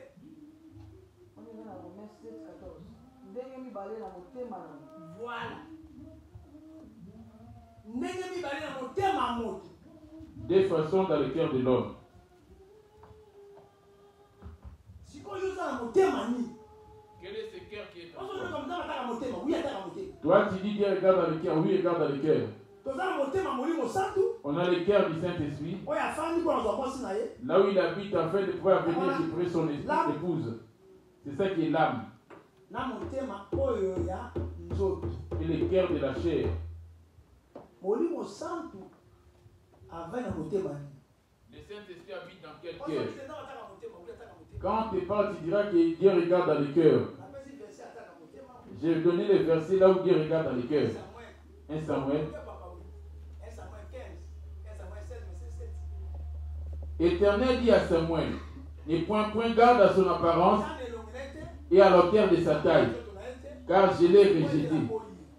On est dans Romains 7:14. Ndenge mibale na motema na. Voilà. Ndenge mibale na motema moto. Des façons dans le cœur de l'homme. Quel est ce cœur qui est en toi? Toi, tu dis Dieu regarde dans le cœur. Oui, regarde dans le cœur. On a le cœur du Saint-Esprit. Là où il habite afin de pouvoir venir séparer son épouse. C'est ça qui est l'âme. Et le cœur de la chair. Le Saint-Esprit habite dans quel cœur? Quand tu parles, tu diras que Dieu regarde dans le cœur. J'ai donné les versets là où Dieu regarde dans les cœurs. 1 Samuel. Éternel dit à Samuel, ne point garde à son apparence et à l'auteur de sa taille, car je l'ai rejeté.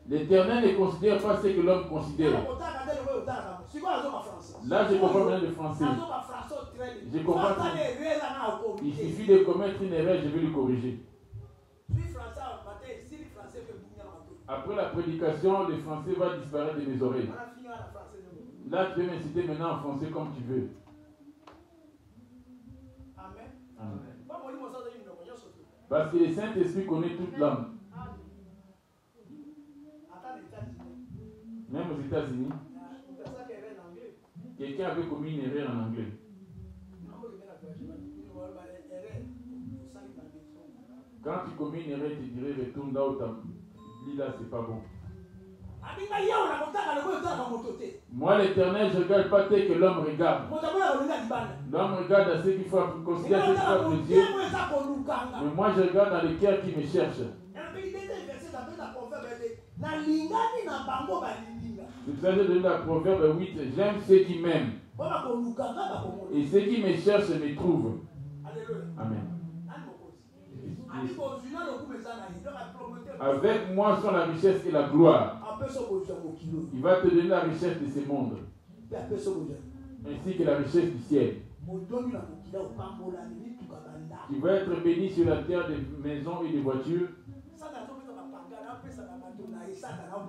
L'Éternel ne considère pas ce que l'homme considère. Là, je comprends bien le français. Je comprends. Il suffit de commettre une erreur, je vais le corriger. Après la prédication, le français va disparaître de mes oreilles. Là, tu peux m'inciter maintenant en français comme tu veux. Amen. Parce que le Saint-Esprit connaît toute langue. Même aux États-Unis, quelqu'un avait commis une erreur en anglais. Quand tu commets une erreur, tu dirais retourne là où tu as dit là, c'est pas bon. Moi, l'Éternel, je ne regarde pas tel que l'homme regarde. L'homme regarde à ce qu'il faut considérer ce qu'il faut apprécier. Mais moi, je regarde dans le cœur qui me cherche. C'est ça que je donne la Proverbe 8. J'aime ceux qui m'aiment. Et ceux qui me cherchent me trouvent. Amen. Avec moi sont la richesse et la gloire. Il va te donner la richesse de ce monde, ainsi que la richesse du ciel. Tu vas être béni sur la terre des maisons et des voitures.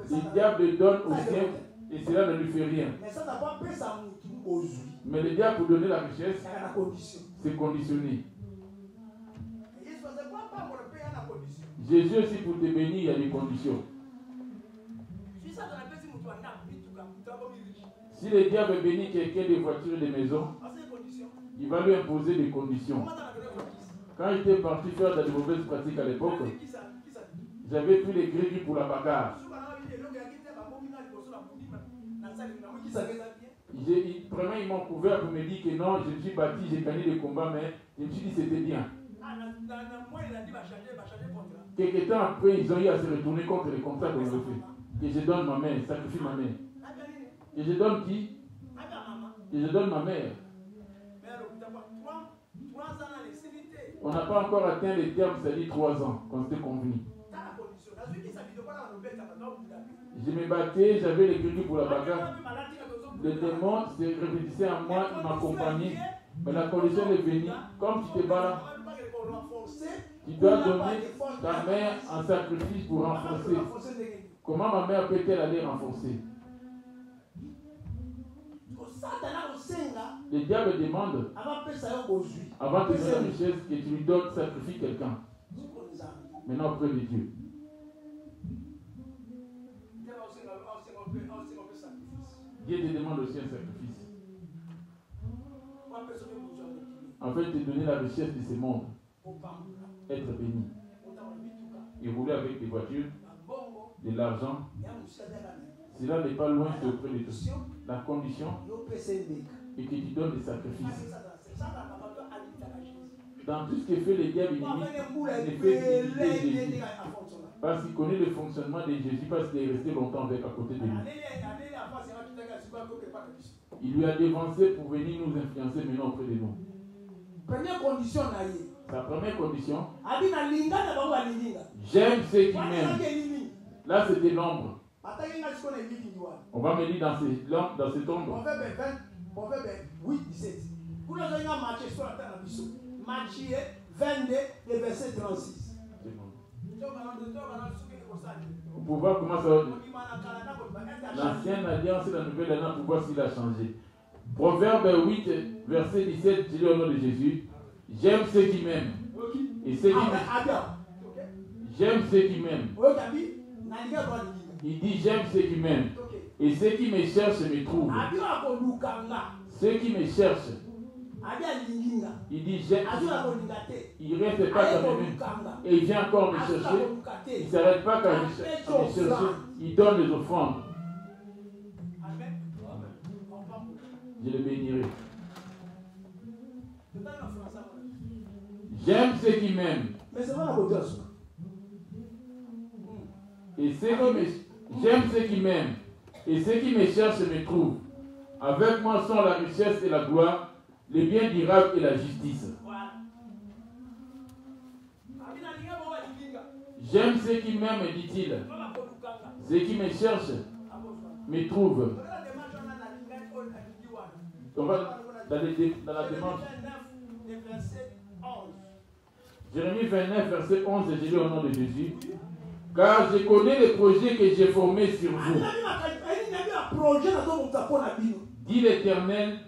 Le diable donne au sien et cela ne lui fait rien. Mais le diable pour donner la richesse, c'est conditionné. Jésus aussi pour te bénir, il y a des conditions. Si le diable bénit quelqu'un des voitures et des maisons, il va lui imposer des conditions. Quand j'étais parti faire de mauvaises pratiques à l'époque, j'avais pris les crédits pour la bagarre. Vraiment, ils m'ont couvert pour me dire que non, je me suis battu, j'ai gagné les combats, mais je me suis dit que c'était bien. Quelques temps après, ils ont eu à se retourner contre les contrats qu'on avait fait. Que je donne ma mère, sacrifie ma mère. Que je donne qui? Que je donne ma mère. On n'a pas encore atteint les termes, c'est-à-dire 3 ans, qu'on s'était convenu. Je me battais, j'avais les crédits pour la bagarre. Le démon se répétissait en moi, il m'accompagnait. Mais la condition est venue. Comme tu te bats là, tu dois donner ta mère en sacrifice pour renforcer. Comment ma mère peut-elle aller renforcer? Le diable demande, avant de donner la richesse, que tu lui donnes, sacrifie quelqu'un. Maintenant auprès de Dieu. Dieu te demande aussi un sacrifice. En fait, te donner la richesse de ce monde. Être béni. Et rouler avec des voitures, de l'argent. Cela n'est pas loin, c'est auprès de toi. La condition est que tu donnes des sacrifices. Dans tout ce que fait le diable, il ne fait que Jésus. Parce qu'il connaît le fonctionnement de Jésus, parce qu'il est resté longtemps avec à côté de lui. Il lui a dévancé pour venir nous influencer maintenant auprès de nous. Première condition, sa première condition, j'aime ceux qui m'aiment. Là, c'était l'ombre. On va me dire dans cette ombre. Proverbe 8, 17. Matthieu 22, le verset 36. Pour voir comment ça va. L'ancienne alliance et la nouvelle alliance, pour voir s'il a changé. Proverbe 8, verset 17, je lis au nom de Jésus. J'aime ceux qui m'aiment. Et ceux qui m'aiment. J'aime ceux qui m'aiment. Il dit j'aime ceux qui m'aiment. Et ceux qui me cherchent me trouvent. Ceux qui me cherchent. Il dit il ne reste pas qu'à m'aimer. Et il vient encore me chercher. Il ne s'arrête pas qu'à me chercher. Il donne les offrandes. Je le bénirai. J'aime ceux qui m'aiment. Mais c'est pas la beauté. Et j'aime ceux qui m'aiment. Et ceux qui me cherchent me trouvent. Avec moi sont la richesse et la gloire, les biens durables et la justice. J'aime ceux qui m'aiment, dit-il. Ceux qui me cherchent me trouvent. On va dans la démarche. Jérémie 29, verset 11, j'ai lu au nom de Jésus. Car je connais les projets que j'ai formés sur vous, dit l'Éternel,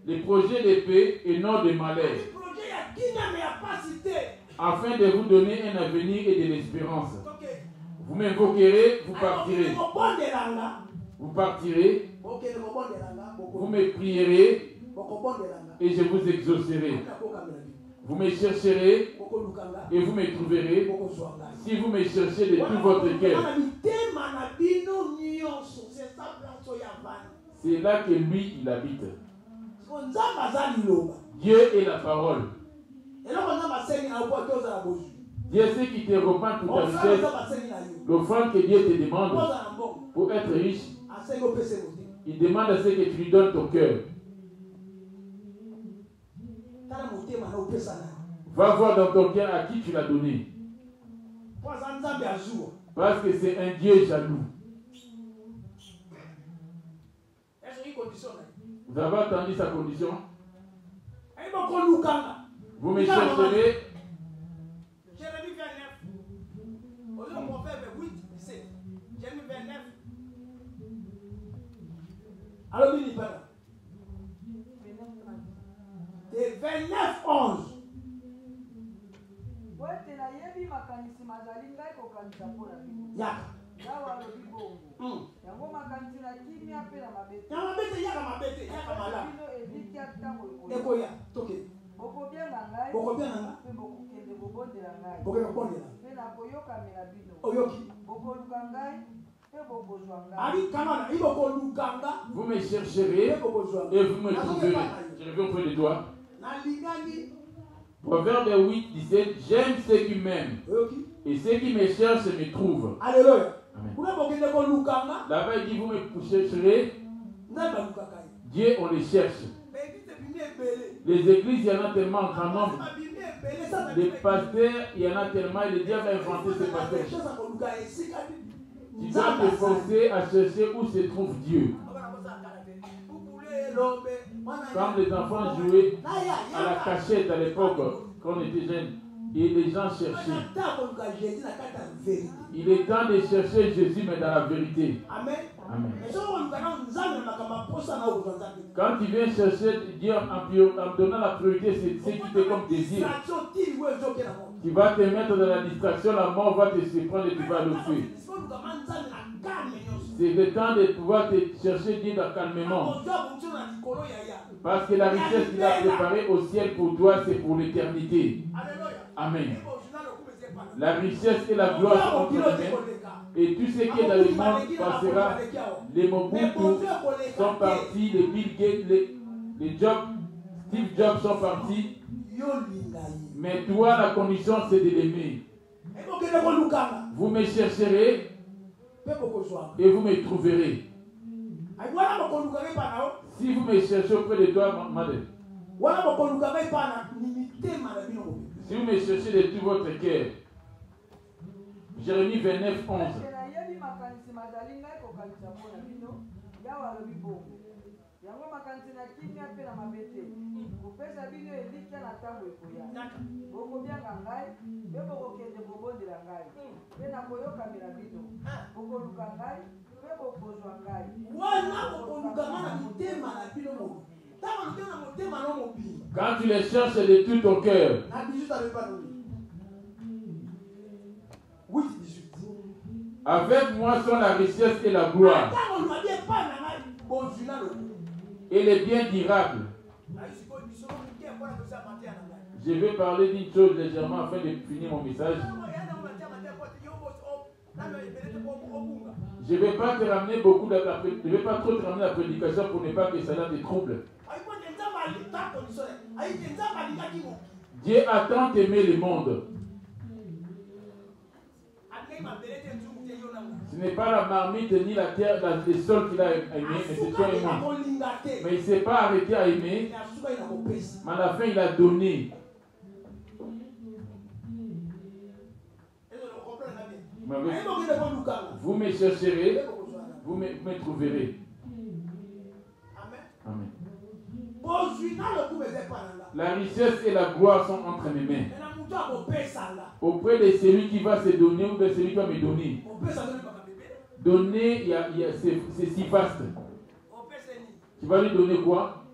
les projets de paix et non de malheur, afin de vous donner un avenir et de l'espérance. Vous m'invoquerez, vous partirez. Vous partirez, vous me prierez et je vous exaucerai. Vous me chercherez et vous me trouverez si vous me cherchez de tout votre cœur. C'est là que lui, il habite. Dieu est la parole. Dieu sait qui te reprend toute ta richesse. L'offrande que Dieu te demande pour être riche, il demande à ce que tu lui donnes ton cœur. Va voir dans ton cœur à qui tu l'as donné. Parce que c'est un Dieu jaloux. Vous avez entendu sa condition? Vous me chercherez. Jérémie 29. Au lieu de Proverbe 8, 17. Jérémie 29. Alors, il n'y a pas là. Et 29, 11. Yaka. Vous me chercherez et vous me trouverez. Je reviens auprès de toi. Proverbe 8, 17. J'aime ceux qui m'aiment. Et ceux qui me cherchent me trouvent. Alléluia. Là-bas, il dit, vous me chercherez. Dieu, on les cherche. Les églises, il y en a tellement en grand nombre. Les pasteurs, il y en a tellement. Et le diable a inventé ces pasteurs. Tu dois te forcer à chercher où se trouve Dieu. Quand les enfants jouaient à la cachette à l'époque, quand on était jeunes, et les gens cherchaient. Il est temps de chercher Jésus, mais dans la vérité. Amen. Amen. Quand tu viens chercher Dieu en donnant la priorité, c'est ce qui te comme désir. Tu vas te mettre dans la distraction, la mort va te surprendre et tu vas le feu. C'est le temps de pouvoir te chercher Dieu calmement. Parce que la richesse qu'il a préparée au ciel pour toi, c'est pour l'éternité. Amen. La richesse et la gloire sont entre les mains. Et tout ce qui est dans le monde passera. Les Mobutu sont partis, les Bill Gates, les Steve Jobs sont partis. Mais toi, la condition, c'est de l'aimer. Vous me chercherez et vous me trouverez. Si vous me cherchez auprès de toi, madame. Si vous me cherchez de tout votre cœur. Jérémie 29, 11. Quand tu les cherches de tout ton cœur. Avec moi sont la richesse et la gloire. Et les biens durables. Je vais parler d'une chose légèrement afin de finir mon message. Je ne vais pas te ramener beaucoup de la prédication. Je ne vais pas trop te ramener la prédication pour ne pas que cela te trouble. Dieu a tant aimé le monde Ce n'est pas la marmite ni la terre, le sol qu'il a aimé, mais c'est toi et moi. Mais il ne s'est pas arrêté à aimer, mais à la fin il a donné. Vous me chercherez, vous me trouverez. Amen. La richesse et la gloire sont entre mes mains. Auprès de celui qui va se donner ou de celui qui va me donner. Donner, c'est si vaste. Tu vas lui donner quoi?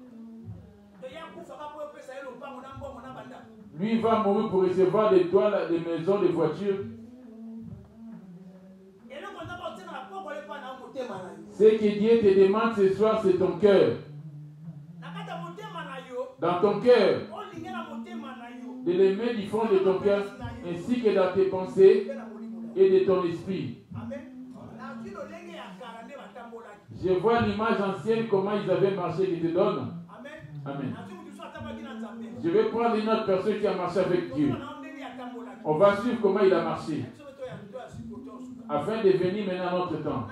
Lui il va mourir pour recevoir des toits, des maisons, des voitures. Ce que Dieu te demande ce soir, c'est ton cœur. Dans ton cœur, de l'aimer du fond de ton cœur, ainsi que dans tes pensées et de ton esprit. Je vois l'image ancienne, comment ils avaient marché, qui te donne. Amen. Je vais prendre une autre personne qui a marché avec Dieu. On va suivre comment il a marché. Afin de venir maintenant à notre temps.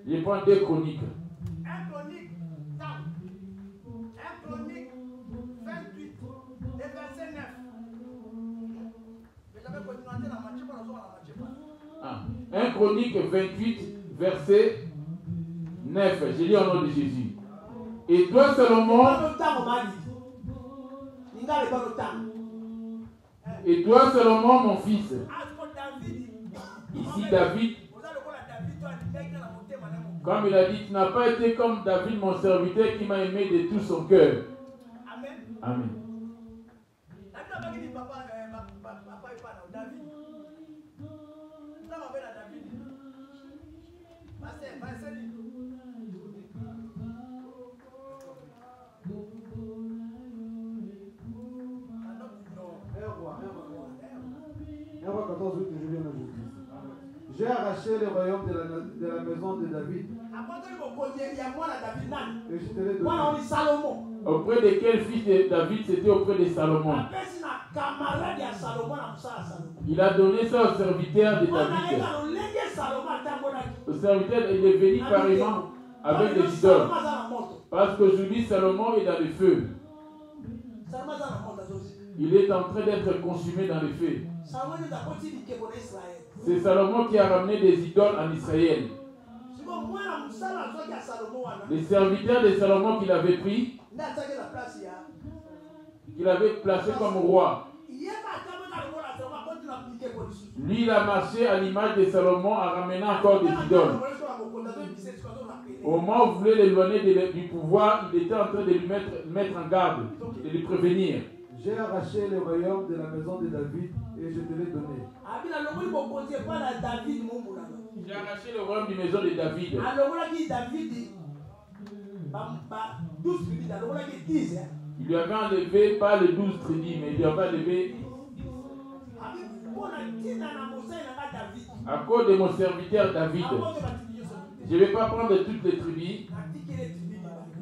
Je prends 2 Chroniques. 1 Chronique 28 et verset 9. 1 Chronique 28, verset 9. Je lis au nom de Jésus. Et toi, Salomon, mon fils, ici David, comme il a dit, tu n'as pas été comme David, mon serviteur, qui m'a aimé de tout son cœur. Amen. J'ai arraché le royaume de la maison de David. Et je te l'ai donné. Auprès de quel fils de David? C'était auprès de Salomon. Il a donné ça au serviteur de David. Le serviteur est devenu carrément avec des idoles. Parce qu'aujourd'hui, Salomon est dans le feu. Il est en train d'être consumé dans le feu. C'est Salomon qui a ramené des idoles en Israël. Les serviteurs de Salomon qu'il avait pris, qu'il avait placé comme roi. Lui, il a marché à l'image de Salomon en ramenant encore des idoles. Au moment où il voulait l'éloigner du pouvoir, il était en train de lui mettre en garde, de lui prévenir. J'ai arraché le royaume de la maison de David et je te l'ai donné. J'ai arraché le royaume de la maison de David. Il lui avait enlevé pas les 12 tribus, mais il lui avait enlevé à cause de mon serviteur David. Je ne vais pas prendre toutes les tribus.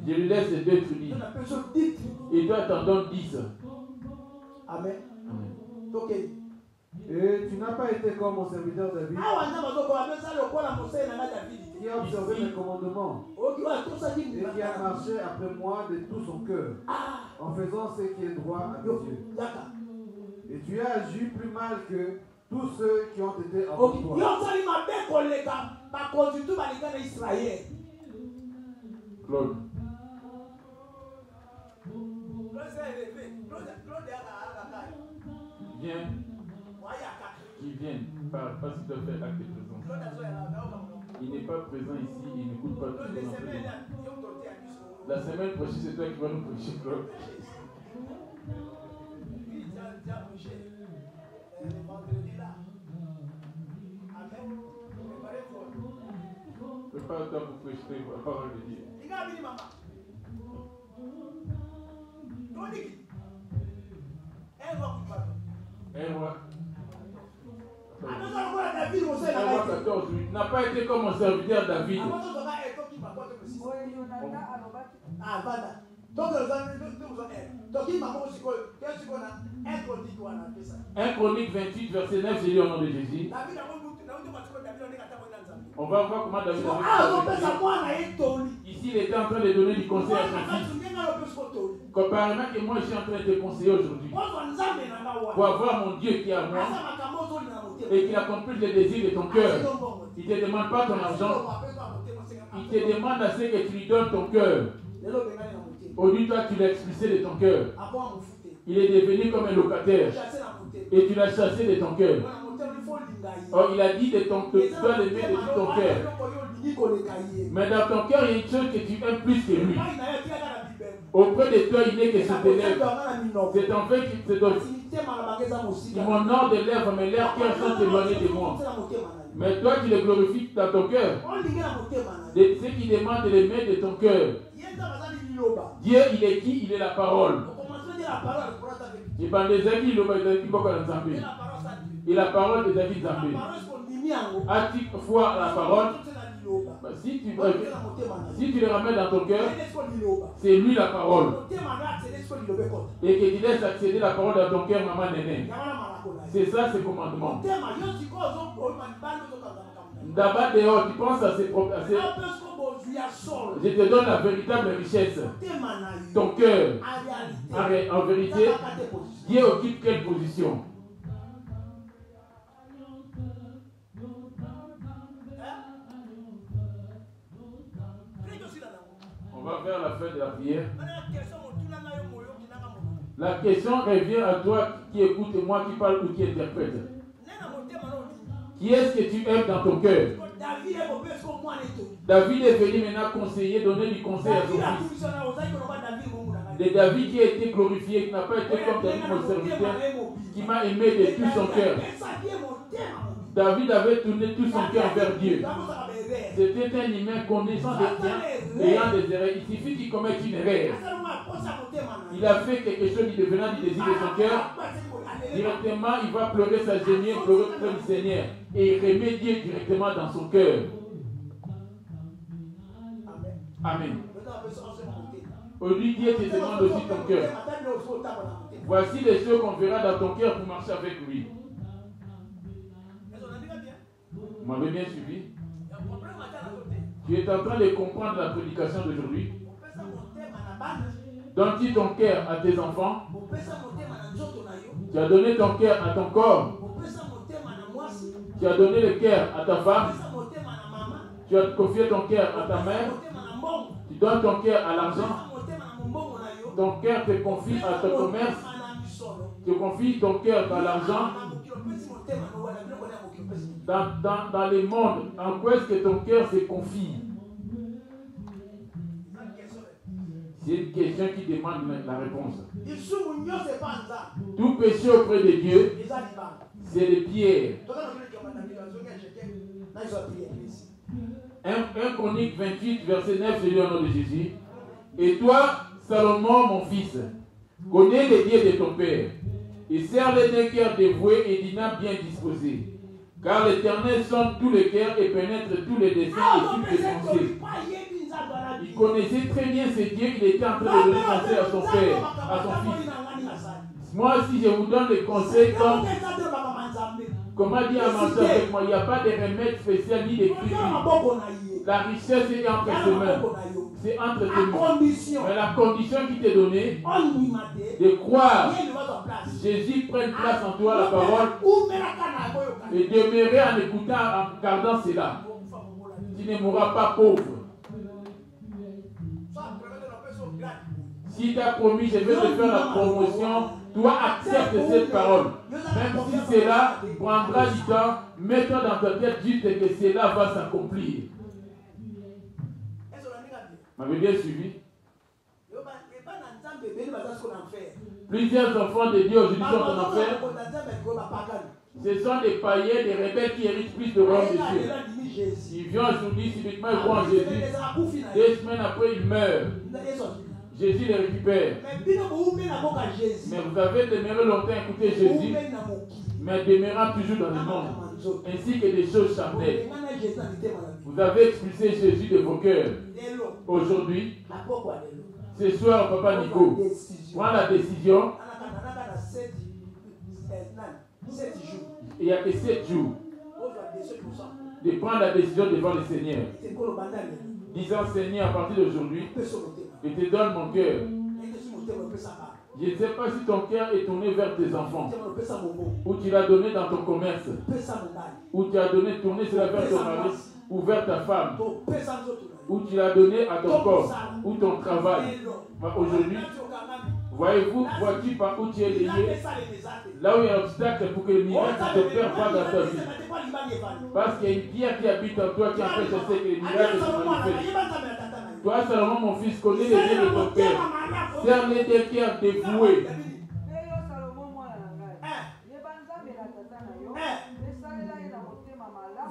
Je lui laisse 2 tribus. Et toi, t'en donnes 10. Amen. Et tu n'as pas été comme mon serviteur David, qui a observé mes commandements et qui a marché après moi de tout son cœur, en faisant ce qui est droit à Dieu. Et tu as agi plus mal que tous ceux qui ont été avant toi. Claude. Viens. Qui viennent. Parce qu'il doit faire acte de présence. Il n'est pas présent ici, il n'écoute pas tout ce qu'on fait. La semaine prochaine, c'est toi qui vas nous prêcher, Claude. Prépare-toi pour prêcher la parole de Dieu. Un roi. 14, il n'a pas été comme mon serviteur David. Un Chronique 28, verset 9, j'ai lu au nom de Jésus. On va voir comment David a fait. Ici, il était en train de donner du conseil à son fils. Comparément que moi, je suis en train de te conseiller aujourd'hui. Pour avoir mon Dieu qui est à moi et qui accomplisse les désirs de ton cœur. Il ne te demande pas ton argent. Il te demande à ce que tu lui donnes ton cœur. Aujourd'hui, toi, tu l'as expulsé de ton cœur. Il est devenu comme un locataire. Et tu l'as chassé de ton cœur. Or, il a dit de ton cœur, tu dois l'aimer de tout ton cœur. Mais dans ton cœur, il y a une chose que tu aimes plus que lui. Auprès de toi, il n'est que sur tes lèvres. C'est en fait que mon nom de lèvres, mais leurs cœurs sont éloignés de moi. Mais toi, tu le glorifies dans ton cœur. Ce qui demande de l'aimer de ton cœur. Dieu, il est qui? Il est la parole. Et par les amis, et la parole de David Zambé. As-tu foi à la parole? Si tu le ramènes dans ton cœur, c'est lui la parole. Et que tu laisses accéder la parole dans ton cœur, maman néné. C'est ça, ce commandement. D'abord dehors, tu penses à ses propres. Je te donne la véritable richesse. Ton cœur. En vérité, Dieu occupe quelle position? On va vers la fin de la prière. La question revient à toi qui écoute et moi qui parle ou qui interprète. Qui est-ce que tu aimes dans ton cœur? David est venu maintenant conseiller, donner du conseil à son fils. De David qui a été glorifié, qui n'a pas été comme David mon serviteur, qui m'a aimé de tout son cœur. David avait tourné tout son cœur vers Dieu. C'était un humain connaissant des biens, ayant des erreurs. Il suffit qu'il commette une erreur. Il a fait quelque chose qui devenant du désir de son cœur. Directement, il va pleurer sa génie, pleurer le Seigneur. Et il remet Dieu directement dans son cœur. Amen. Aujourd'hui, Dieu te demande aussi ton cœur. Voici les choses qu'on verra dans ton cœur pour marcher avec lui. Vous m'avez bien suivi? Tu es en train de comprendre la prédication d'aujourd'hui. Donnes-tu ton cœur à tes enfants? Tu as donné ton cœur à ton corps? Tu as donné le cœur à ta femme? Tu as confié ton cœur à ta mère? Tu donnes ton cœur à l'argent? Ton cœur te confie à ton commerce? Tu confies ton cœur à l'argent? Dans le monde, en quoi est-ce que ton cœur se confie? C'est une question qui demande la réponse. Tout péché auprès de Dieu, c'est les pierres. 1 Chronique 28, verset 9, c'est au nom de Jésus. Et toi, Salomon, mon fils, connais les dieux de ton père, et serre-les d'un cœur dévoué et d'une âme bien disposée. Car l'Éternel sonde tous les cœurs et pénètre tous les desseins et toutes les pensées. Il connaissait très bien ces dieux, il était en train de donner conseil à son père, à son fils. Moi, si je vous donne des conseils comme comment dire à marcher avec moi, il n'y a pas de remède spécial ni de prix. La richesse est entre ses mains. C'est entre tes mains. Mais la condition qui t'est donnée, de croire Jésus prenne place en toi, la parole, et demeurer en écoutant, en gardant cela. Tu ne mourras pas pauvre. Si tu as promis, je vais te faire la promotion, toi accepte cette parole. Même si cela prendra du temps, mets-toi dans ta tête juste que cela va s'accomplir. Vous m'avez bien suivi? Plusieurs enfants de Dieu aujourd'hui sont en enfer. Ce sont des païens, des rebelles qui héritent plus de royaume de Dieu. Ils viennent aujourd'hui, subitement ils croient en Jésus. 2 semaines après, ils meurent. Jésus les récupère. Mais vous avez demeuré longtemps à écouter Jésus, mais demeurant toujours dans le monde, ainsi que des choses charnelles. Vous avez expulsé Jésus de vos cœurs. Aujourd'hui, ce soir, Papa Nico, prends la décision. Il n'y a que 7 jours. de prendre la décision devant le Seigneur. Disant, Seigneur, à partir d'aujourd'hui, je te donne mon cœur. Je ne sais pas si ton cœur est tourné vers tes enfants, ou tu l'as donné dans ton commerce, ou tu as tourné cela vers ton mari, ou vers ta femme, ou tu l'as donné à ton corps, ou ton travail. Aujourd'hui, vois-tu par où tu es lié, là où il y a un obstacle pour que le miracle ne te perde pas dans ta vie. Parce qu'il y a une pierre qui habite en toi qui empêche de ce que les miracles se manifestent. Toi, Salomon, mon fils, connais les dieux de ton père. Serre-les des cœurs dévoués.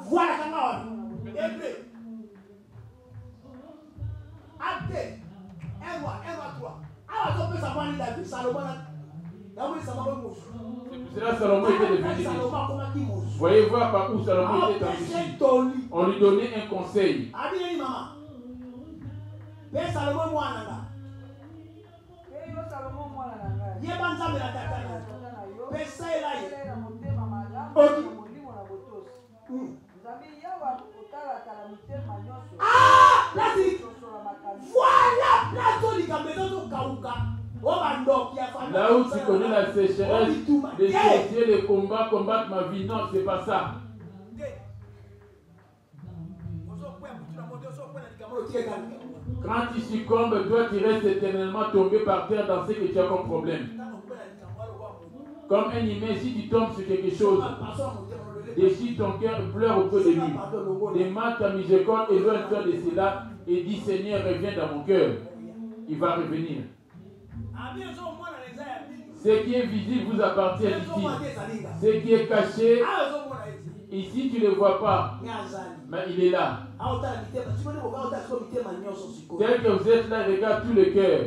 Voilà comment Acte 1 mois, 3. Alors, on peut savoir David, Salomon. C'est là Salomon était devenu riche. Voyez voir par où Salomon était enrichi. On lui donnait un conseil. Là où tu connais la sécheresse, les sorciers, les combats, combattent ma vie. Non, c'est pas ça. Quand tu succombes, toi tu restes éternellement tombé par terre dans ce que tu as comme problème. Comme un humain, si tu tombes sur quelque chose, déchire ton cœur, pleure auprès de lui. Demande ta miséricorde, éloigne-toi de cela et dis Seigneur, reviens dans mon cœur. Il va revenir. Ce qui est visible vous appartient ici. Ce qui est caché, ici tu ne le vois pas, mais il est là. Tel que vous êtes là, regarde tout le cœur.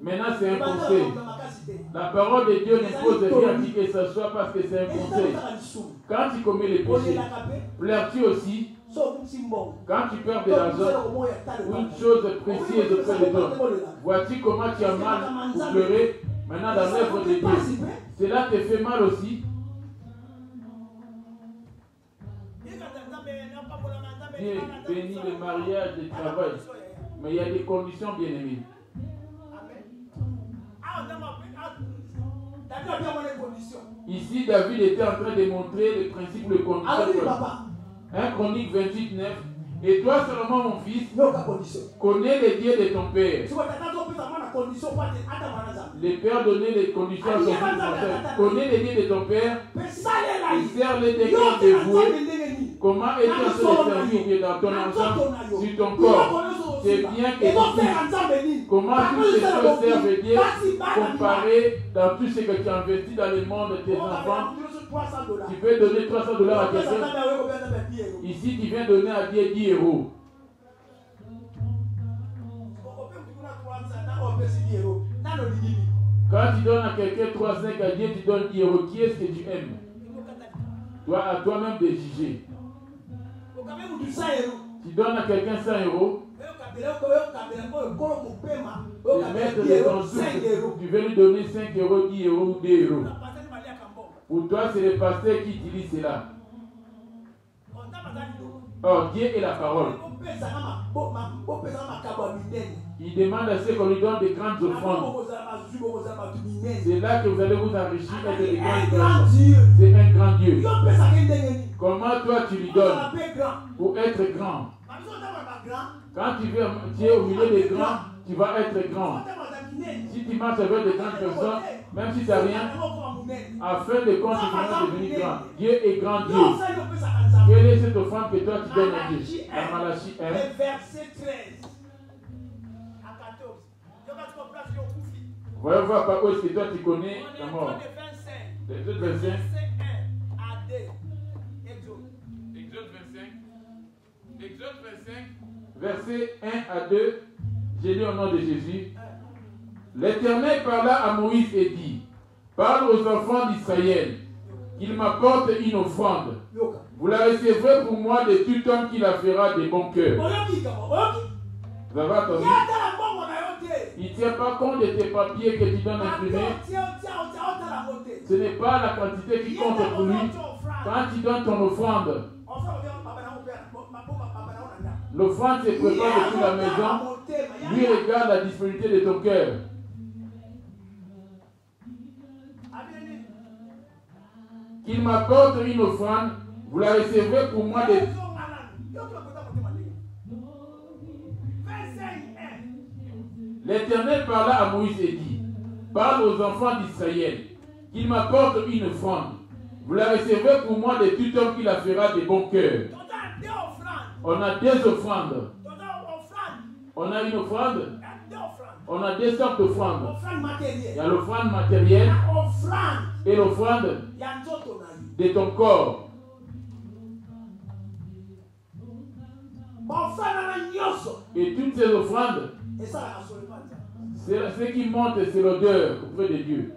Maintenant c'est un conseil. La parole de Dieu n'impose rien à qui que ce soit parce que c'est un conseil. Quand tu commets les péchés, pleures-tu aussi? Quand tu perds de l'argent ou une chose précieuse auprès de toi, vois-tu comment tu as mal pour pleurer? Maintenant dans l'œuvre de Dieu, cela te fait mal aussi. Dieu bénit le mariage, le travail, mais il y a des conditions bien aimées. Ici, David était en train de montrer les principes, les conditions. 1 Chronique 28, 9. Et toi, Salomon, mon fils, connais les dieux de ton père. Le père donnait les conditions à son fils. Connais les dieux de ton père et serre-les des cœurs dévoués. Comment est-ce que le servir dans ton ensemble, sur ton corps? C'est bien que tu comment toutes ces choses servent Dieu comparé dans tout ce que tu as investi dans le monde de tes enfants. Tu peux donner $300 à quelqu'un. Ici, tu viens donner à Dieu 10 euros. Quand tu donnes à quelqu'un 3,5 à Dieu, tu donnes 10 euros. Qui est-ce que tu aimes? Toi, à toi-même de juger. Tu donnes à quelqu'un 100 euros. Le maître de ton souffle, tu veux lui donner 5 euros, 10 euros ou 2 euros. Pour toi, c'est le pasteur qui utilise cela. Or, Dieu est la parole. Il demande à ce qu'on lui donne des grandes offrandes. C'est là que vous allez vous enrichir avec des grandes offrandes. C'est un grand Dieu. Comment toi tu lui donnes pour être grand? Quand tu es au milieu des grands, tu vas être grand. Si tu marches avec des grandes personnes, même si tu n'as rien, à fin de compte, tu vas devenir grand. Dieu est grand Dieu. Quelle est cette offrande que toi tu donnes à Dieu? La Malachie 1. Verset 13 à 14. Voyons voir par où est-ce que toi tu connais la mort. Les autres versets. Exode 25. Verset 1 à 2. J'ai lu au nom de Jésus. L'Éternel parla à Moïse et dit: parle aux enfants d'Israël qu'ils m'apportent une offrande. Vous la recevrez pour moi de tout homme qui la fera de bon cœur. Vous avez entendu? Il ne tient pas compte de tes papiers que tu donnes imprimés. Ce n'est pas la quantité qui compte pour lui. Quand tu donnes ton offrande, L'offrande se prépare depuis la maison. Lui regarde la disponibilité de ton cœur. Qu'il m'apporte une offrande, vous la recevrez pour moi de... L'Éternel parla à Moïse et dit, parle aux enfants d'Israël, qu'il m'apporte une offrande. Vous la recevrez pour moi de tout homme qui la fera de bon cœur. On a des offrandes. On a une offrande. On a deux sortes d'offrandes. Il y a l'offrande matérielle et l'offrande de ton corps. Et toutes ces offrandes, ce qui monte, c'est l'odeur auprès de Dieu.